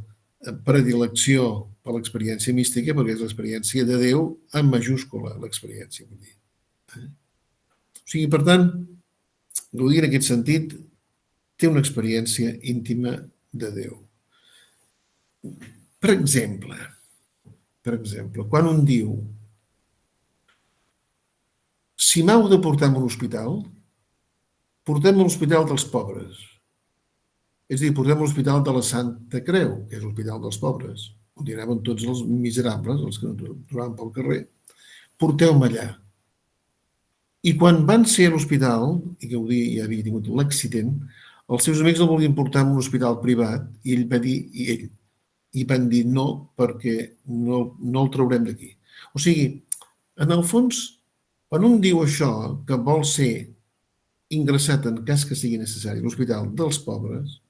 predilecció per l'experiència mística perquè és l'experiència de Déu en majúscula, l'experiència. O sigui, per tant, Gaudí en aquest sentit té una experiència íntima de Déu. Per exemple, quan un diu si m'heu de portar a un hospital, portem a l'Hospital dels Pobres. És a dir, portem a l'Hospital de la Santa Creu, que és l'Hospital dels Pobres, on hi anaven tots els miserables, els que no trobaven pel carrer. Porteu-me allà. I quan van ser a l'hospital, i Gaudí ja havia tingut l'accident, els seus amics el volien portar a un hospital privat i ell va dir, i van dir no, perquè no el traurem d'aquí. O sigui, en el fons, quan un diu això, que vol ser ingressat en cas que sigui necessari a l'Hospital dels Pobres,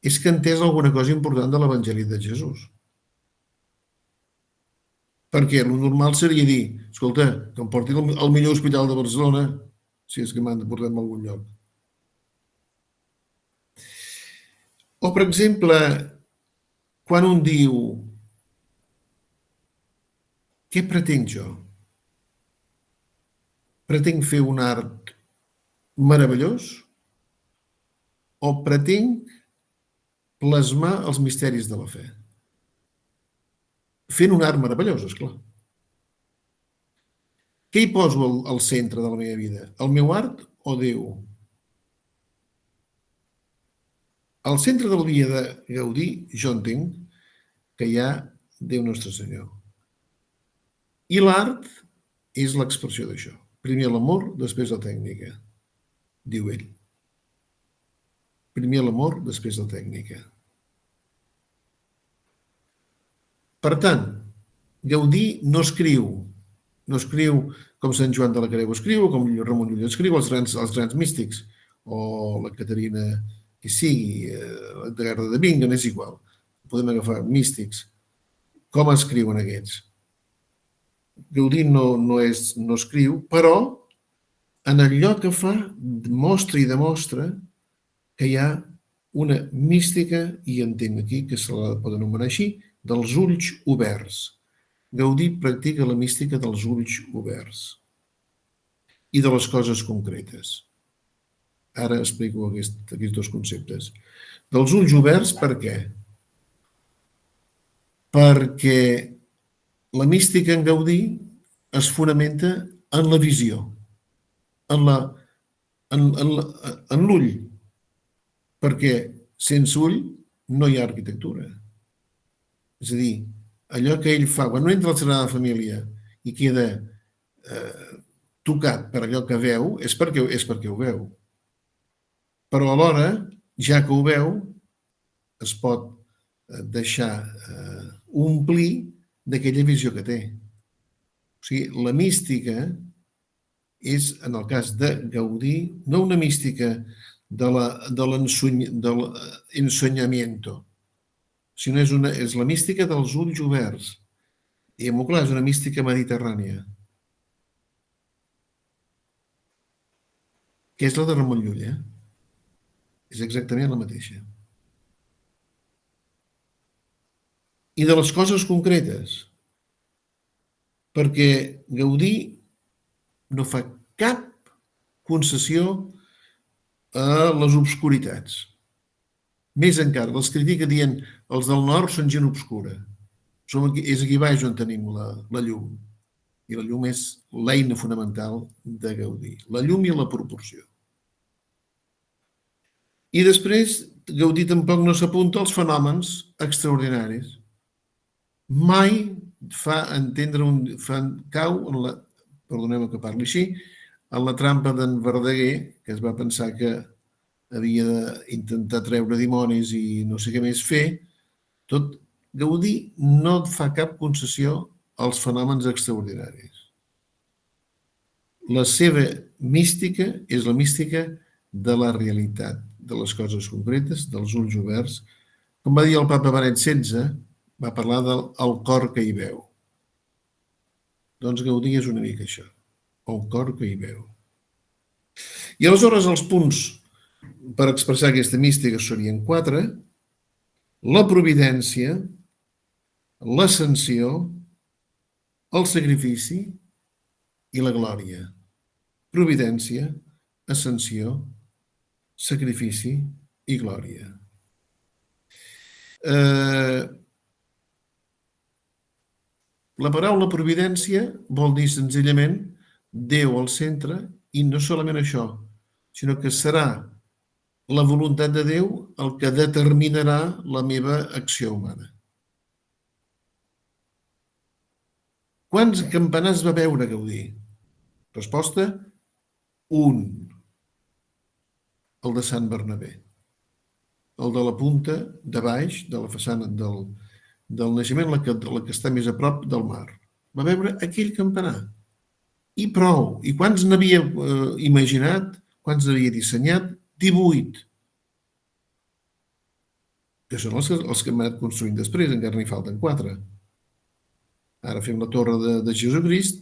és que ha entès alguna cosa important de l'Evangeli de Jesús. Perquè el normal seria dir, escolta, que em portin al millor hospital de Barcelona, si és que m'han de portar a algun lloc. O, per exemple, quan un diu, què pretenc jo? Pretenc fer un art meravellós o pretenc plasmar els misteris de la fe? Fent un art meravellós, esclar. Què hi poso al centre de la meva vida? El meu art o Déu? Al centre de la vida de Gaudí, jo entenc que hi ha Déu Nostre Senyor. I l'art és l'expressió d'això. Primer l'amor, després la tècnica, diu ell. Primer l'amor, després la tècnica. Per tant, Gaudí no escriu com Sant Joan de la Creu escriu, com Ramon Llull escriu, els grans místics, o la Caterina que sigui, de Guerra de Bingen, és igual. Podem agafar místics. Com escriuen aquests? Gaudí no escriu, però en allò que fa mostra i demostra que hi ha una mística, i entenc aquí que se la pot anomenar així, dels ulls oberts. Gaudí practica la mística dels ulls oberts i de les coses concretes. Ara explico aquests dos conceptes. Dels ulls oberts, per què? Perquè la mística en Gaudí es fonamenta en la visió, en l'ull, perquè sense ull no hi ha arquitectura. És a dir, allò que ell fa, quan no entra a la Sagrada Família i queda tocat per allò que veu, és perquè ho veu. Però alhora, ja que ho veu, es pot deixar omplir d'aquella visió que té. O sigui, la mística és, en el cas de Gaudí, no una mística de l'ensenyament, sinó és la mística dels ulls oberts. I molt clar, és una mística mediterrània, que és la de Ramon Llull, És exactament la mateixa. I de les coses concretes, perquè Gaudí no fa cap concessió a les obscuritats. Més encara, les critica dient els del nord són gent obscura. És aquí baix on tenim la llum. I la llum és l'eina fonamental de Gaudí. La llum i la proporció. I després, Gaudí tampoc no s'apunta als fenòmens extraordinaris. Mai cau en la, perdoneu que parli així, en la trampa d'en Verdaguer, que es va pensar que havia d'intentar treure dimonis i no sé què més fer. Gaudí no fa cap concessió als fenòmens extraordinaris. La seva mística és la mística de la realitat, de les coses concretes, dels ulls oberts. Com va dir el papa Benet XVI, va parlar del cor que hi veu. Doncs Gaudí és una mica això, el cor que hi veu. I aleshores els punts per expressar aquesta mística serien 4: la providència, l'ascensió, el sacrifici i la glòria. Providència, ascensió, sacrifici i glòria. La paraula providència vol dir senzillament Déu al centre, i no solament això, sinó que serà la voluntat de Déu el que determinarà la meva acció humana. Quants campanars va veure Gaudí? Resposta: un. El de Sant Bernabé. El de la punta de baix, de la façana del naixement, la que està més a prop del mar. Va veure aquell campanar. I prou. I quants n'havia imaginat? Quants n'havia dissenyat? 18. que són els que hem anat construint després, encara n'hi falten 4. Ara fem la torre de Jesucrist,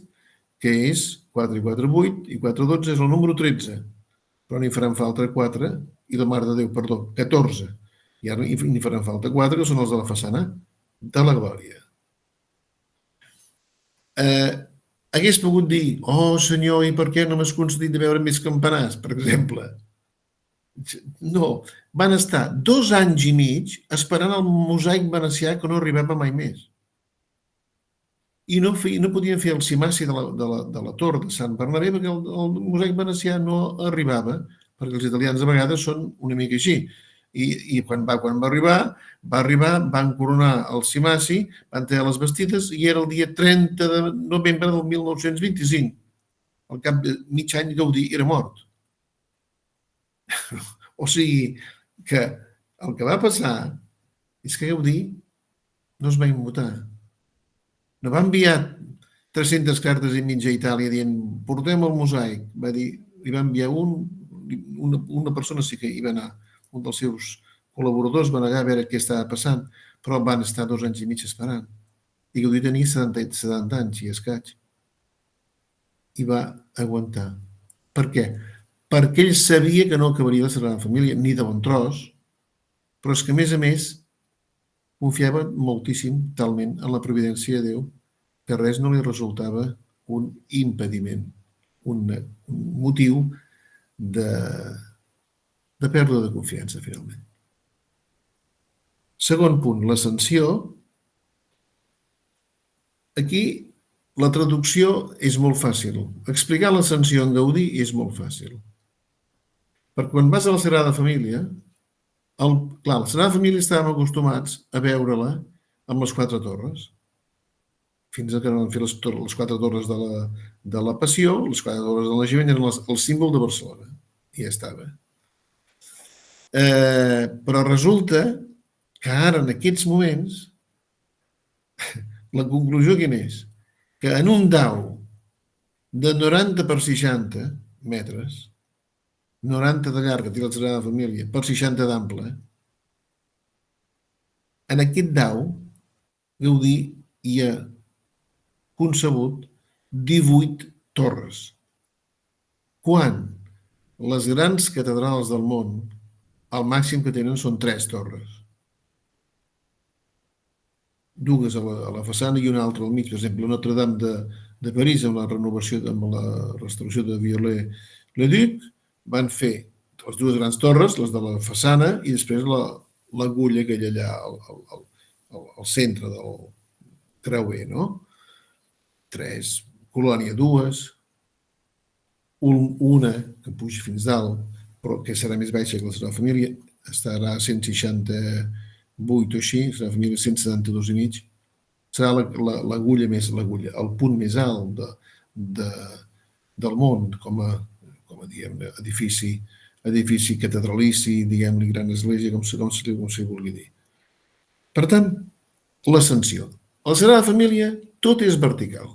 que és 4 i 4, 8, i 4, 12 és el número 13. Però n'hi faran falta 4, i la Mare de Déu, perdó, 14. I ara n'hi faran falta 4, que són els de la façana de la Glòria. Hagués pogut dir, oh senyor, i per què no m'has concedit de veure més campanars, per exemple? No, van estar 2 anys i mig esperant el mosaic venecià que no arribava mai més. I no podien fer el cimaci de la Torre de Sant Bernabé perquè el mosaic venecià no arribava, perquè els italians a vegades són una mica així. I quan va arribar, van coronar el cimaci, van tallar les bastides i era el dia 30 de novembre del 1925. Al cap de mig any Gaudí era mort. O sigui que el que va passar és que Gaudí no es va immutar. No va enviar 300 cartes i mitja a Itàlia dient portem el mosaic. Va dir, li va enviar una persona sí que hi va anar, un dels seus col·laboradors va anar a veure què estava passant, però van estar 2 anys i mig esperant. I Gaudí tenia 70 anys i escaig. I va aguantar. Per què? Perquè ell sabia que no acabaria la Sagrada Família, ni de bon tros, però és que, a més, confiava moltíssim, talment, en la providència de Déu, que res no li resultava un impediment, un motiu de pèrdua de confiança, finalment. Segon punt, l'ascensió. Aquí la traducció és molt fàcil. Explicar l'ascensió en Gaudí és molt fàcil. Perquè quan vas a la Sagrada Família, la Sagrada Família estàvem acostumats a veure-la amb les 4 torres. Fins que van fer les 4 torres de la Passió, les 4 torres de l'Naixement eren el símbol de Barcelona. I ja estava. Però resulta que ara, en aquests moments, la conclusió quina és? Que en un dau de 90 per 60 metres, 90 de llarg, que té la Sagrada Família, per 60 d'ample, en aquest dau, Gaudí hi ha concebut 18 torres. Quan les grans catedrals del món, el màxim que tenen són 3 torres. 2 a la façana i una altra al mig. Per exemple, Notre-Dame de París, amb la renovació, amb la restauració de Viollet-le-Duc, van fer les 2 grans torres, les de la façana, i després l'agulla que hi ha allà al centre del creuer, no? 3, Colònia 2, una que puja fins dalt, però que serà més baixa que la Sagrada Família, estarà a 168 o així, la Sagrada Família 172 i mig, serà l'agulla més, el punt més alt del món, com a diguem-ne, edifici catedralici, diguem-li gran església, com se vulgui dir. Per tant, l'ascensió. A la Sagrada Família tot és vertical.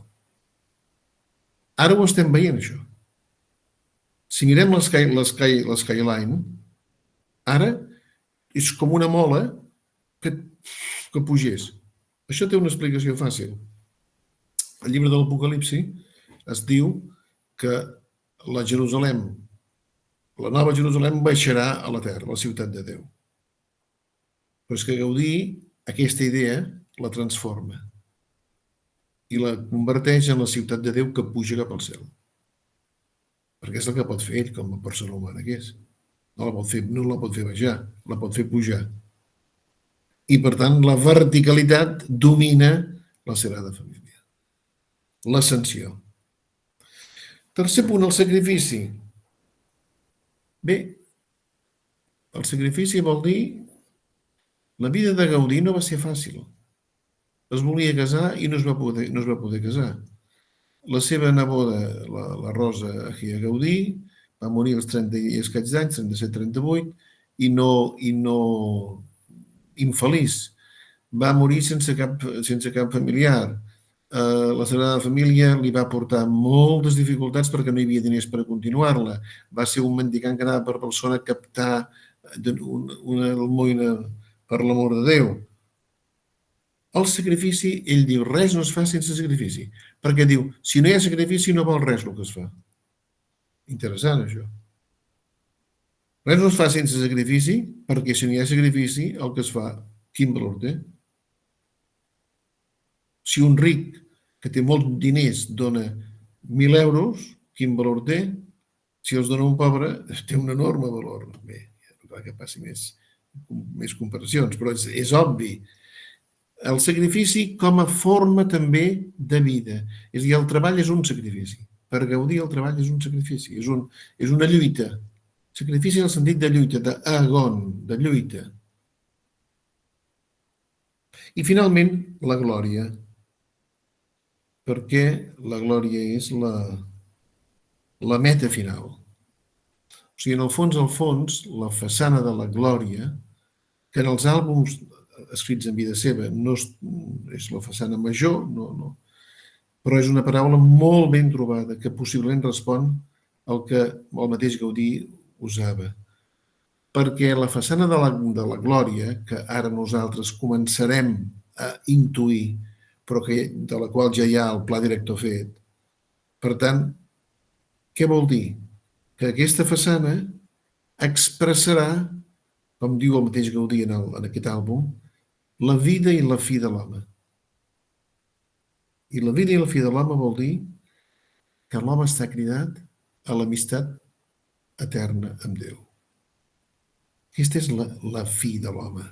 Ara ho estem veient, això. Si mirem l'Skyline, ara és com una mola que pugés. Això té una explicació fàcil. Al llibre de l'Apocalipsi es diu que la nova Jerusalem baixarà a la terra, la ciutat de Déu. Però és que Gaudí aquesta idea la transforma i la converteix en la ciutat de Déu que puja cap al cel. Perquè és el que pot fer ell com a persona humana que és. No la pot fer baixar, la pot fer pujar. I, per tant, la verticalitat domina la Sagrada Família. L'ascensió. Tercer punt, el sacrifici. Bé, el sacrifici vol dir la vida de Gaudí no va ser fàcil. Es volia casar i no es va poder casar. La seva neboda, la Rosa Egea Gaudí, va morir als 30 i escaig d'anys, 37-38, i no infeliç. Va morir sense cap familiar. La Sagrada Família li va portar moltes dificultats perquè no hi havia diners per continuar-la. Va ser un mendicant que anava per persona a captar una almoina per l'amor de Déu. El sacrifici, ell diu, res no es fa sense sacrifici. Perquè diu, si no hi ha sacrifici no val res el que es fa. Interessant, això. Res no es fa sense sacrifici, perquè si no hi ha sacrifici, el que es fa, quin valor té? Si un ric que té molts diners dona 1.000 euros, quin valor té? Si els dona un pobre, té un enorme valor. Bé, no cal que passi més comparacions, però és obvi. El sacrifici com a forma també de vida. És a dir, el treball és un sacrifici. Per gaudir el treball és un sacrifici, és una lluita. Sacrifici en el sentit de lluita, d'agon, de lluita. I finalment, la glòria. Perquè la glòria és la meta final. O sigui, en el fons, la façana de la glòria, que en els àlbums escrits en vida seva no és la façana major, no, però és una paraula molt ben trobada que possiblement respon al que el mateix Gaudí usava. Perquè la façana de la glòria, que ara nosaltres començarem a intuir, però de la qual ja hi ha el pla director fet, per tant, què vol dir? Que aquesta façana expressarà, com diu el mateix Gaudí en aquest àlbum, la vida i la fi de l'home. I la vida i la fi de l'home vol dir que l'home està cridat a l'amistat eterna amb Déu. Aquesta és la fi de l'home.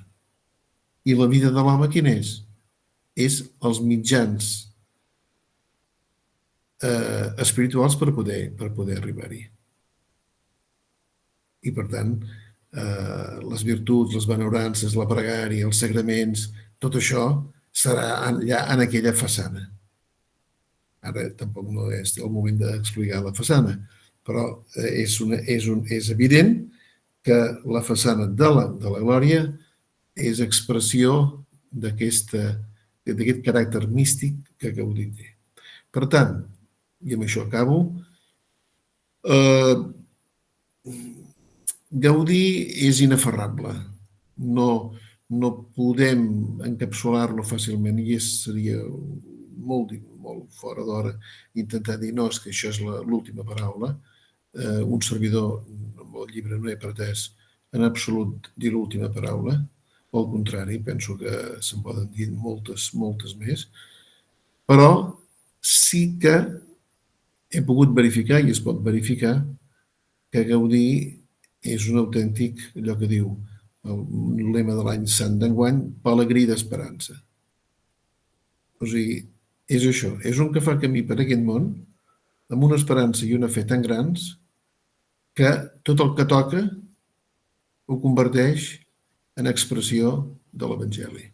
I la vida de l'home quina és? És els mitjans espirituals per poder arribar-hi. I per tant, les virtuts, les benaurances, la pregària, els sagraments, tot això serà allà en aquella façana. Ara tampoc no és el moment d'explicar la façana, però és evident que la façana de la glòria és expressió d'aquest caràcter místic que Gaudí té. Per tant, i amb això acabo, Gaudí és inaferrable. No podem encapsular-lo fàcilment i seria molt fora d'hora intentar dir no, és que això és l'última paraula. Un servidor, amb el llibre no he pretès en absolut dir l'última paraula. Al contrari, penso que se'n poden dir moltes més. Però sí que he pogut verificar, i es pot verificar, que Gaudí és un autèntic, allò que diu el lema de l'any sant d'enguany, pelegrí d'esperança. O sigui, és això, és un que fa camí per aquest món amb una esperança i una fe tan grans que tot el que toca ho converteix en expressió de l'Evangeli.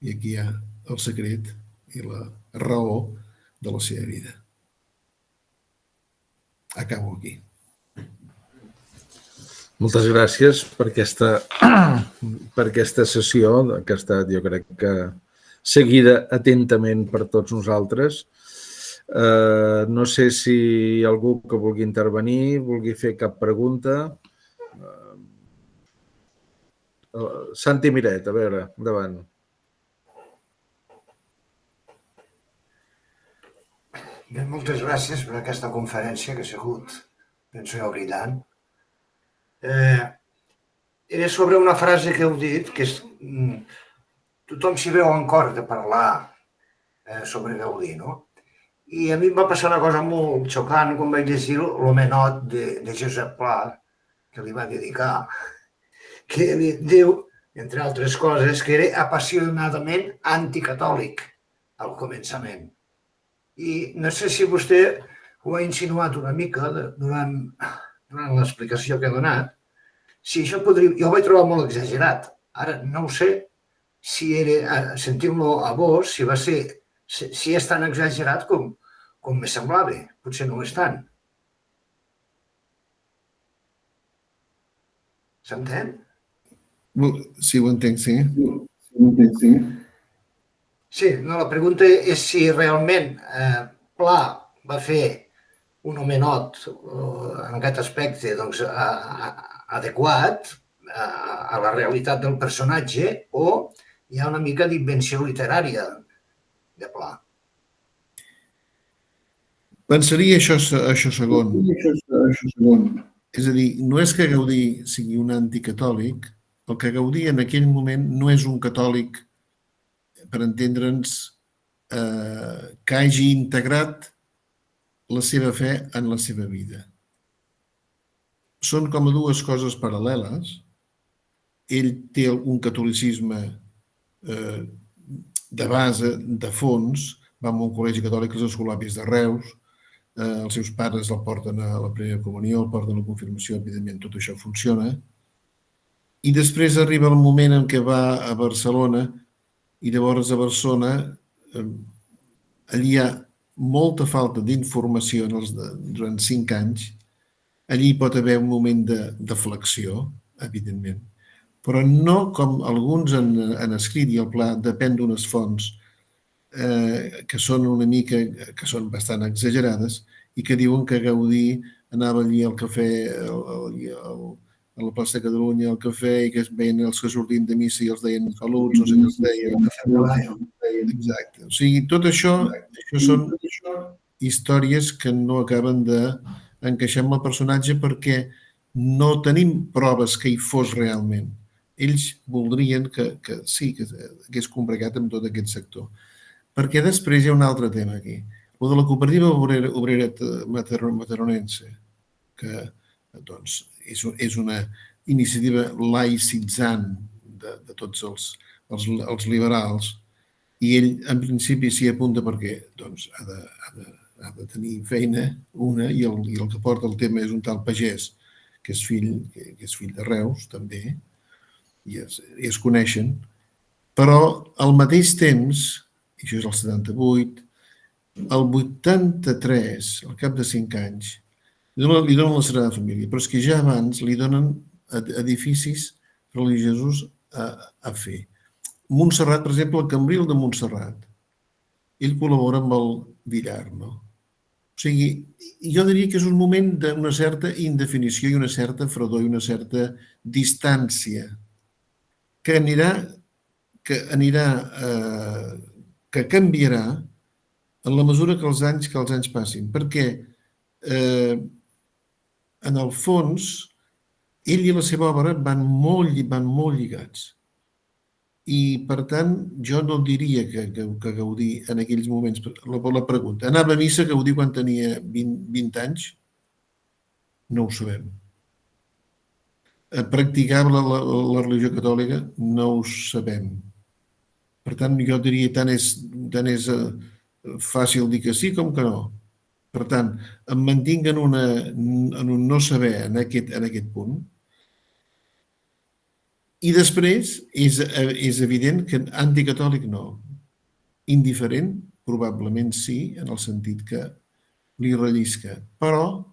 I aquí hi ha el secret i la raó de la seva vida. Acabo aquí. Moltes gràcies per aquesta sessió que ha estat, jo crec que, seguida atentament per tots nosaltres. No sé si hi ha algú que vulgui intervenir, vulgui fer cap pregunta. Santi Miret, a veure, endavant. Bé, moltes gràcies per aquesta conferència que ha sigut, penso jo, brillant. Era sobre una frase que heu dit, que és tothom s'hi veu en cor de parlar sobre Gaudí, no? I a mi em va passar una cosa molt xocant quan vaig llegir l'homenot de Josep Pla, que li va dedicar, que diu, entre altres coses, que era apassionadament anticatòlic al començament. I no sé si vostè ho ha insinuat una mica durant l'explicació que ha donat, si això podria... Jo ho vaig trobar molt exagerat. Ara no ho sé si era, sentint-lo a vos, si és tan exagerat com me semblava. Potser no ho és tant. S'entén? Sí, ho entenc, sí. Sí, no, la pregunta és si realment Pla va fer un homenot en aquest aspecte adequat, a la realitat del personatge o hi ha una mica d'invenció literària de Pla. Pensaria això segon. És a dir, no és que Gaudí sigui un anticatòlic, el que Gaudí en aquell moment no és un catòlic, per entendre'ns, que hagi integrat la seva fe en la seva vida. Són com a dues coses paral·leles. Ell té un catolicisme de base, de fons, va a un col·legi catòlic als Escolapis de Reus, els seus pares el porten a la primera comunió, el porten a la confirmació, evidentment tot això funciona. I després arriba el moment en què va a Barcelona i llavors a Barcelona allí hi ha molta falta d'informació durant 5 anys. Allí hi pot haver un moment de flexió, evidentment, però no com alguns han escrit, i el Pla depèn d'unes fonts que són una mica, que són bastant exagerades i que diuen que Gaudí anava allí al cafè, a la plaça de Catalunya, al cafè, i que es veien els que sortien de missa i els deien saluts, no sé què els deien. Exacte. O sigui, tot això són històries que no acaben d'encaixar amb el personatge perquè no tenim proves que hi fos realment. Ells voldrien que sí, que hagués combregat amb tot aquest sector. Perquè després hi ha un altre tema aquí. El de la cooperativa obrera mataronense, que doncs, és una iniciativa laïcitzant de tots els liberals, i ell, en principi, s'hi apunta perquè doncs, ha de tenir feina, una, i el que porta el tema és un tal pagès, que és fill de Reus, també, i es coneixen, però al mateix temps, i això és el 78, el 83, al cap de 5 anys, li donen la Sagrada Família, però és que ja abans li donen edificis religiosos a fer. Montserrat, per exemple, el Cambril de Montserrat, ell col·labora amb el Villar, no? O sigui, jo diria que és un moment d'una certa indefinició i una certa fredor i una certa distància que canviarà en la mesura que els anys passin, perquè en el fons ell i la seva obra van molt lligats. I, per tant, jo no diria que Gaudí en aquells moments... La pregunta, anava a missa Gaudí quan tenia 20 anys? No ho sabem. Practicava la religió catòlica? No ho sabem. Per tant, jo diria tant és fàcil dir que sí com que no. Per tant, em mantinc en un no saber en aquest punt. I després és evident que anticatòlic no. Indiferent, probablement sí, en el sentit que li rellisca. Però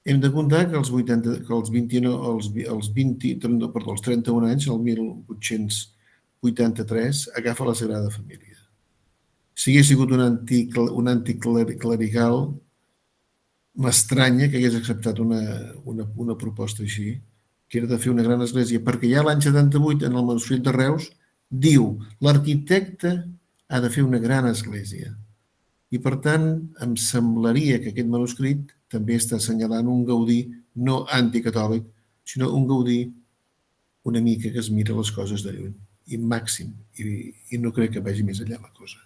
hem de comptar que als 31 anys, el 1883, agafa la Sagrada Família. Si hagués sigut un anticlerical, m'estranya que hagués acceptat una proposta així, que era de fer una gran església, perquè ja l'any 78, en el manuscrit de Reus, diu l'arquitecte ha de fer una gran església. I, per tant, em semblaria que aquest manuscrit també està assenyalant un Gaudí no anticatòlic, sinó un Gaudí una mica que es mira les coses de lluny, i màxim, i no crec que vagi més enllà la cosa.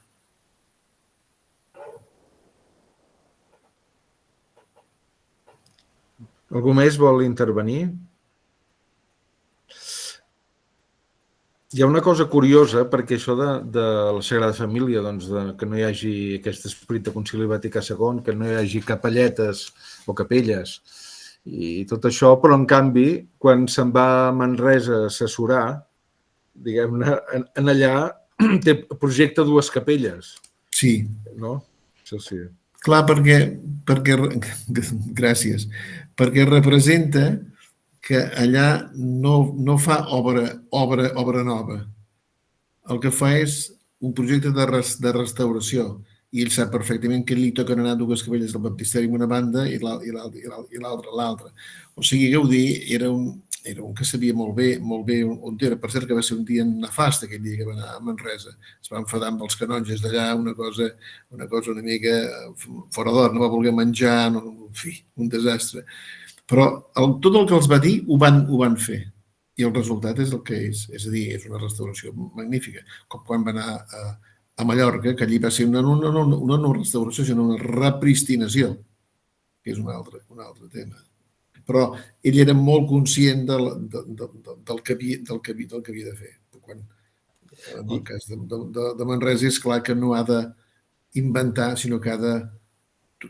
Algú més vol intervenir? Hi ha una cosa curiosa, perquè això de la Sagrada Família, doncs, que no hi hagi aquest esperit de Concili Vaticà II, que no hi hagi capelletes o capelles i tot això, però en canvi, quan se'n va a Manresa a assessorar, diguem-ne, en allà té projecte 2 capelles. Sí. No? Sí. Clar, perquè gràcies, perquè representa que allà no fa obra nova. El que fa és un projecte de restauració, i ell sap perfectament que li toquen anar 2 capelles del baptisteri en una banda i l'altra. O sigui, Gaudí era era un que sabia molt bé on era. Per cert, que va ser un dia nefast aquell dia que va anar a Manresa. Es va enfadar amb els canonges d'allà, una cosa una mica fora d'or, no va voler menjar, en fi, un desastre. Però tot el que els va dir ho van fer. I el resultat és el que és. És a dir, és una restauració magnífica. Com quan va anar a Mallorca, que allí va ser una no restauració, sinó una repristinació, que és un altre tema. Però ell era molt conscient del que havia de fer. En el cas de Manresa és clar que no ha d'inventar, sinó que ha de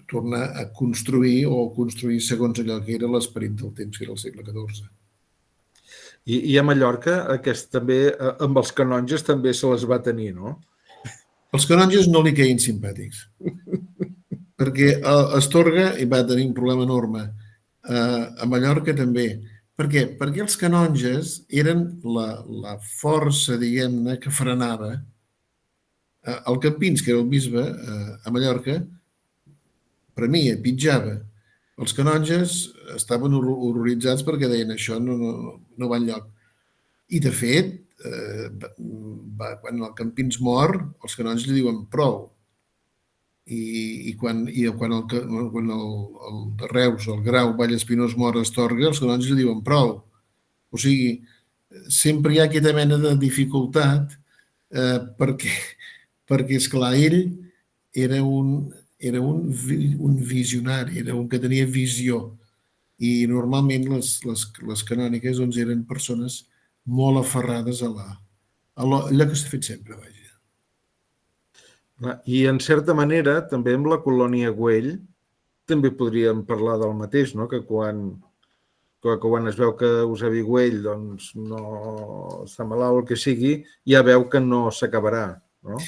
tornar a construir o construir segons allò que era l'esperit del temps, que era el segle XIV. I a Mallorca, també amb els canonges també se les va tenir, no? Els canonges no li queien simpàtics, perquè Astorga va tenir un problema enorme. A Mallorca també. Per què? Perquè els canonges eren la força, diguem-ne, que frenava. El Campins, que era el bisbe a Mallorca, premia, pitjava. Els canonges estaven horroritzats perquè deien això no va enlloc. I, de fet, quan el Campins mor, els canonges li diuen prou. I quan el de Reus, el Grau, Vallespinós mor a Astorga, els canonges li diuen prou. O sigui, sempre hi ha aquesta mena de dificultat perquè esclar, ell era un visionari, era un que tenia visió. I normalment les canòniques eren persones molt aferrades a allò que s'ha fet sempre, vaja. I, en certa manera, també amb la colònia Güell, també podríem parlar del mateix, no? Que quan es veu que Eusebi Güell doncs, no està malalt, el que sigui, ja veu que no s'acabarà, no?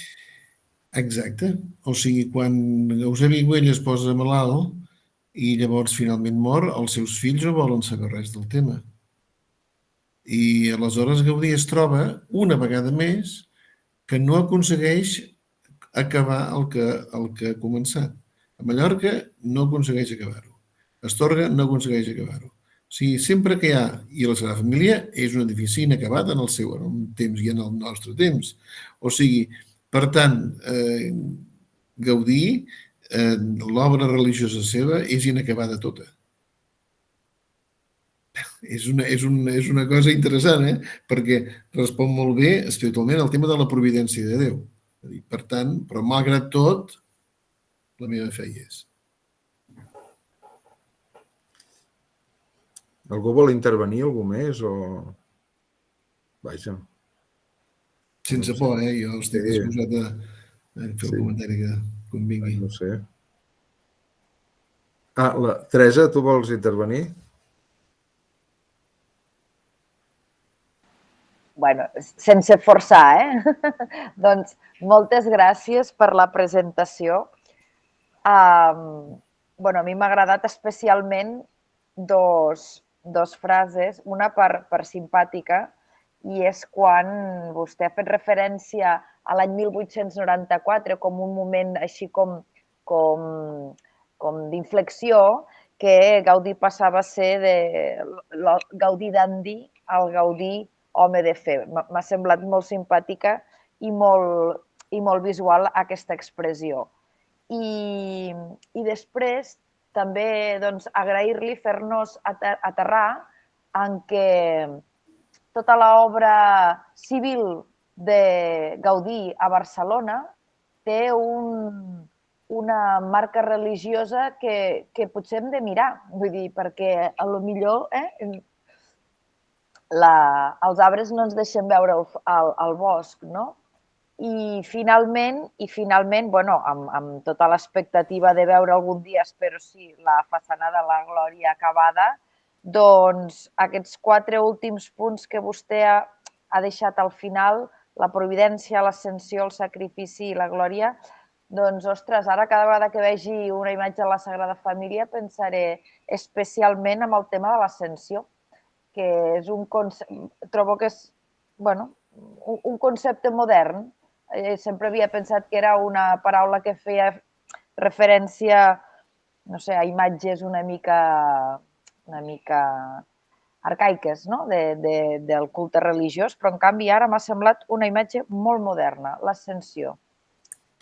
Exacte. O sigui, quan Eusebi Güell es posa malalt i llavors finalment mor, els seus fills no volen saber res del tema. I aleshores Gaudí es troba, una vegada més, que no aconsegueix acabar el que ha començat. A Mallorca no aconsegueix acabar-ho. A Astorga no aconsegueix acabar-ho. O sigui, sempre que hi ha, i la Sagrada Família és un edifici inacabat en el seu temps i en el nostre temps. O sigui, per tant, Gaudí, l'obra religiosa seva és inacabada tota. És una cosa interessant, perquè respon molt bé espiritualment al tema de la providència de Déu. Per tant, però malgrat tot, la meva fe hi és. Algú vol intervenir, algú més? O... Vaja. Sense por, jo estic disposat a fer el comentari que convingui. No sé. Teresa, tu vols intervenir? Bueno, sense forçar, Doncs moltes gràcies per la presentació. A mi m'ha agradat especialment dos frases, una per simpàtica, i és quan vostè ha fet referència a l'any 1894 com un moment així com d'inflexió, que Gaudí passava a ser de Gaudí dandy al Gaudí home de fe. M'ha semblat molt simpàtica i molt visual aquesta expressió. I després també agrair-li fer-nos aterrar en què tota l'obra civil de Gaudí a Barcelona té una marca religiosa que potser hem de mirar. Vull dir, perquè potser els arbres no ens deixen veure el bosc, no? I finalment, amb tota l'expectativa de veure algun dia, espero sí, la façana de la Glòria acabada, doncs aquests 4 últims punts que vostè ha deixat al final, la providència, l'ascensió, el sacrifici i la glòria, doncs, ostres, ara cada vegada que vegi una imatge de la Sagrada Família pensaré especialment en el tema de l'ascensió, que és trobo que és un concepte modern. Sempre havia pensat que era una paraula que feia referència, no sé, a imatges una mica arcaiques, no? Del culte religiós, però en canvi ara m'ha semblat una imatge molt moderna, l'Ascensió.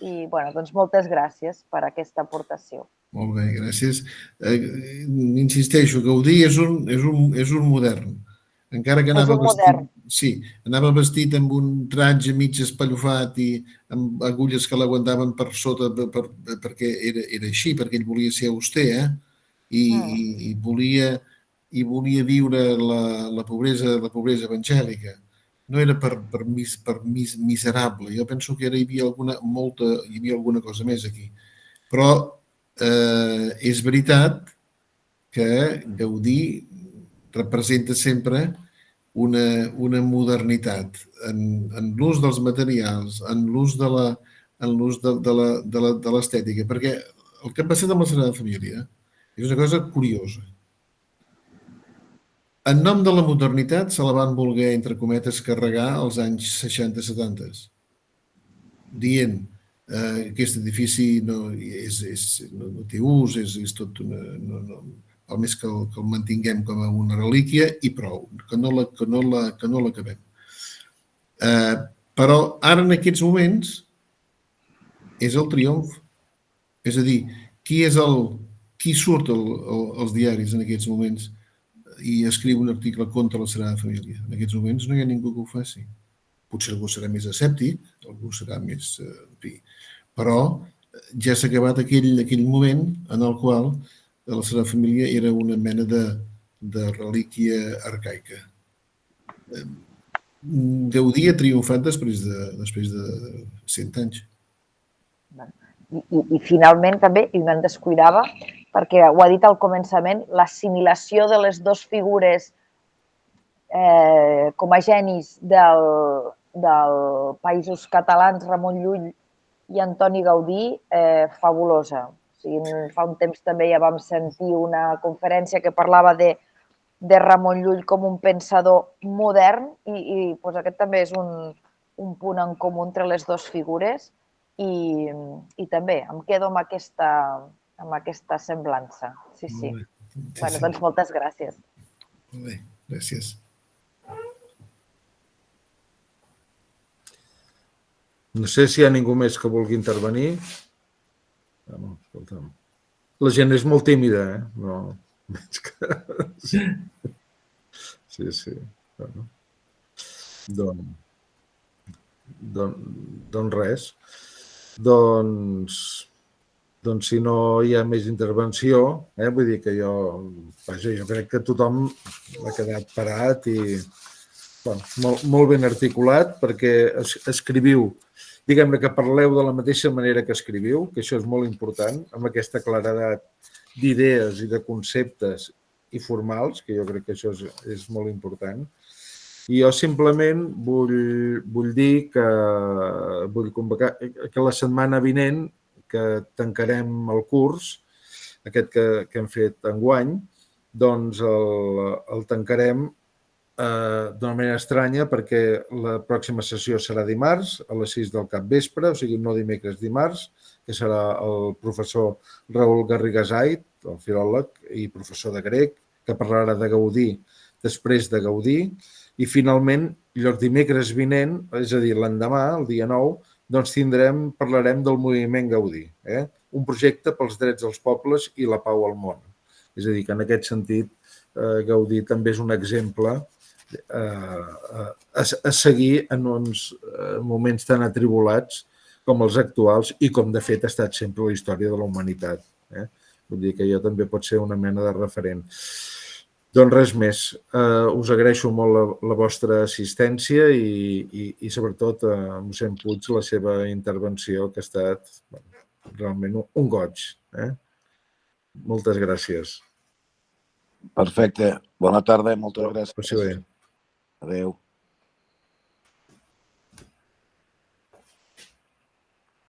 I, bueno, doncs moltes gràcies per aquesta aportació. Molt bé, gràcies. Insisteixo, Gaudí és un modern. Encara que anava vestit, sí, anava vestit amb un tratge mig espallofat i amb agulles que l'aguantaven per sota perquè era així, perquè ell volia ser auster, i volia viure la pobresa evangèlica. No era per miserable. Jo penso que hi havia alguna cosa més aquí. Però és veritat que Gaudí representa sempre una modernitat en l'ús dels materials, en l'ús de l'estètica, perquè el que ha passat amb la Sagrada Família és una cosa curiosa. En nom de la modernitat se la van voler, entre cometes, carregar als anys 60-70, dient aquest edifici no té ús, és tot el més que el mantinguem com a una relíquia i prou, que no l'acabem. Però ara en aquests moments és el triomf. És a dir, qui surt als diaris en aquests moments i escriu un article contra la Sagrada Família? En aquests moments no hi ha ningú que ho faci. Potser algú serà més escèptic, algú serà més... Però ja s'ha acabat aquell moment en el qual la Sagrada Família era una mena de relíquia arcaica. Gaudí ha triomfat després de 100 anys. I finalment també, i me'n descuidava, perquè ho ha dit al començament, l'assimilació de les dues figures com a genis dels Països Catalans, Ramon Llull i Antoni Gaudí, fabulosa. O sigui, fa un temps també ja vam sentir una conferència que parlava de Ramon Llull com un pensador modern i aquest també és un punt en comú entre les dues figures i també em quedo amb aquesta semblança. Sí. Bé, doncs moltes gràcies. Molt bé, gràcies. No sé si hi ha ningú més que vulgui intervenir. Escolta'm. La gent és molt tímida, No... Sí. Bueno. Doncs res. Doncs si no hi ha més intervenció, vull dir que jo crec que tothom ha quedat parat i molt ben articulat perquè escriviu, diguem-ne que parleu de la mateixa manera que escriviu, que això és molt important, amb aquesta claredat d'idees i de conceptes i formals, que jo crec que això és molt important. I jo simplement vull dir que vull convocar que la setmana vinent, que tancarem el curs, aquest que hem fet enguany, doncs el tancarem d'una manera estranya perquè la pròxima sessió serà dimarts a les 6 del capvespre, o sigui, no dimecres, dimarts, que serà el professor Raül Garrigasait, el filòleg i professor de grec, que parlarà de Gaudí després de Gaudí, i finalment, el dimecres vinent, és a dir, l'endemà, el dia 9, doncs parlarem del moviment Gaudí, un projecte pels drets dels pobles i la pau al món. És a dir, que en aquest sentit Gaudí també és un exemple a seguir en uns moments tan atribulats com els actuals i com de fet ha estat sempre la història de la humanitat. Vull dir que jo també pot ser una mena de referent. Doncs res més. Us agraeixo molt la vostra assistència i sobretot a mossèn Puig la seva intervenció, que ha estat realment un goig. Moltes gràcies. Perfecte. Bona tarda i moltes gràcies. Passi bé. Adéu.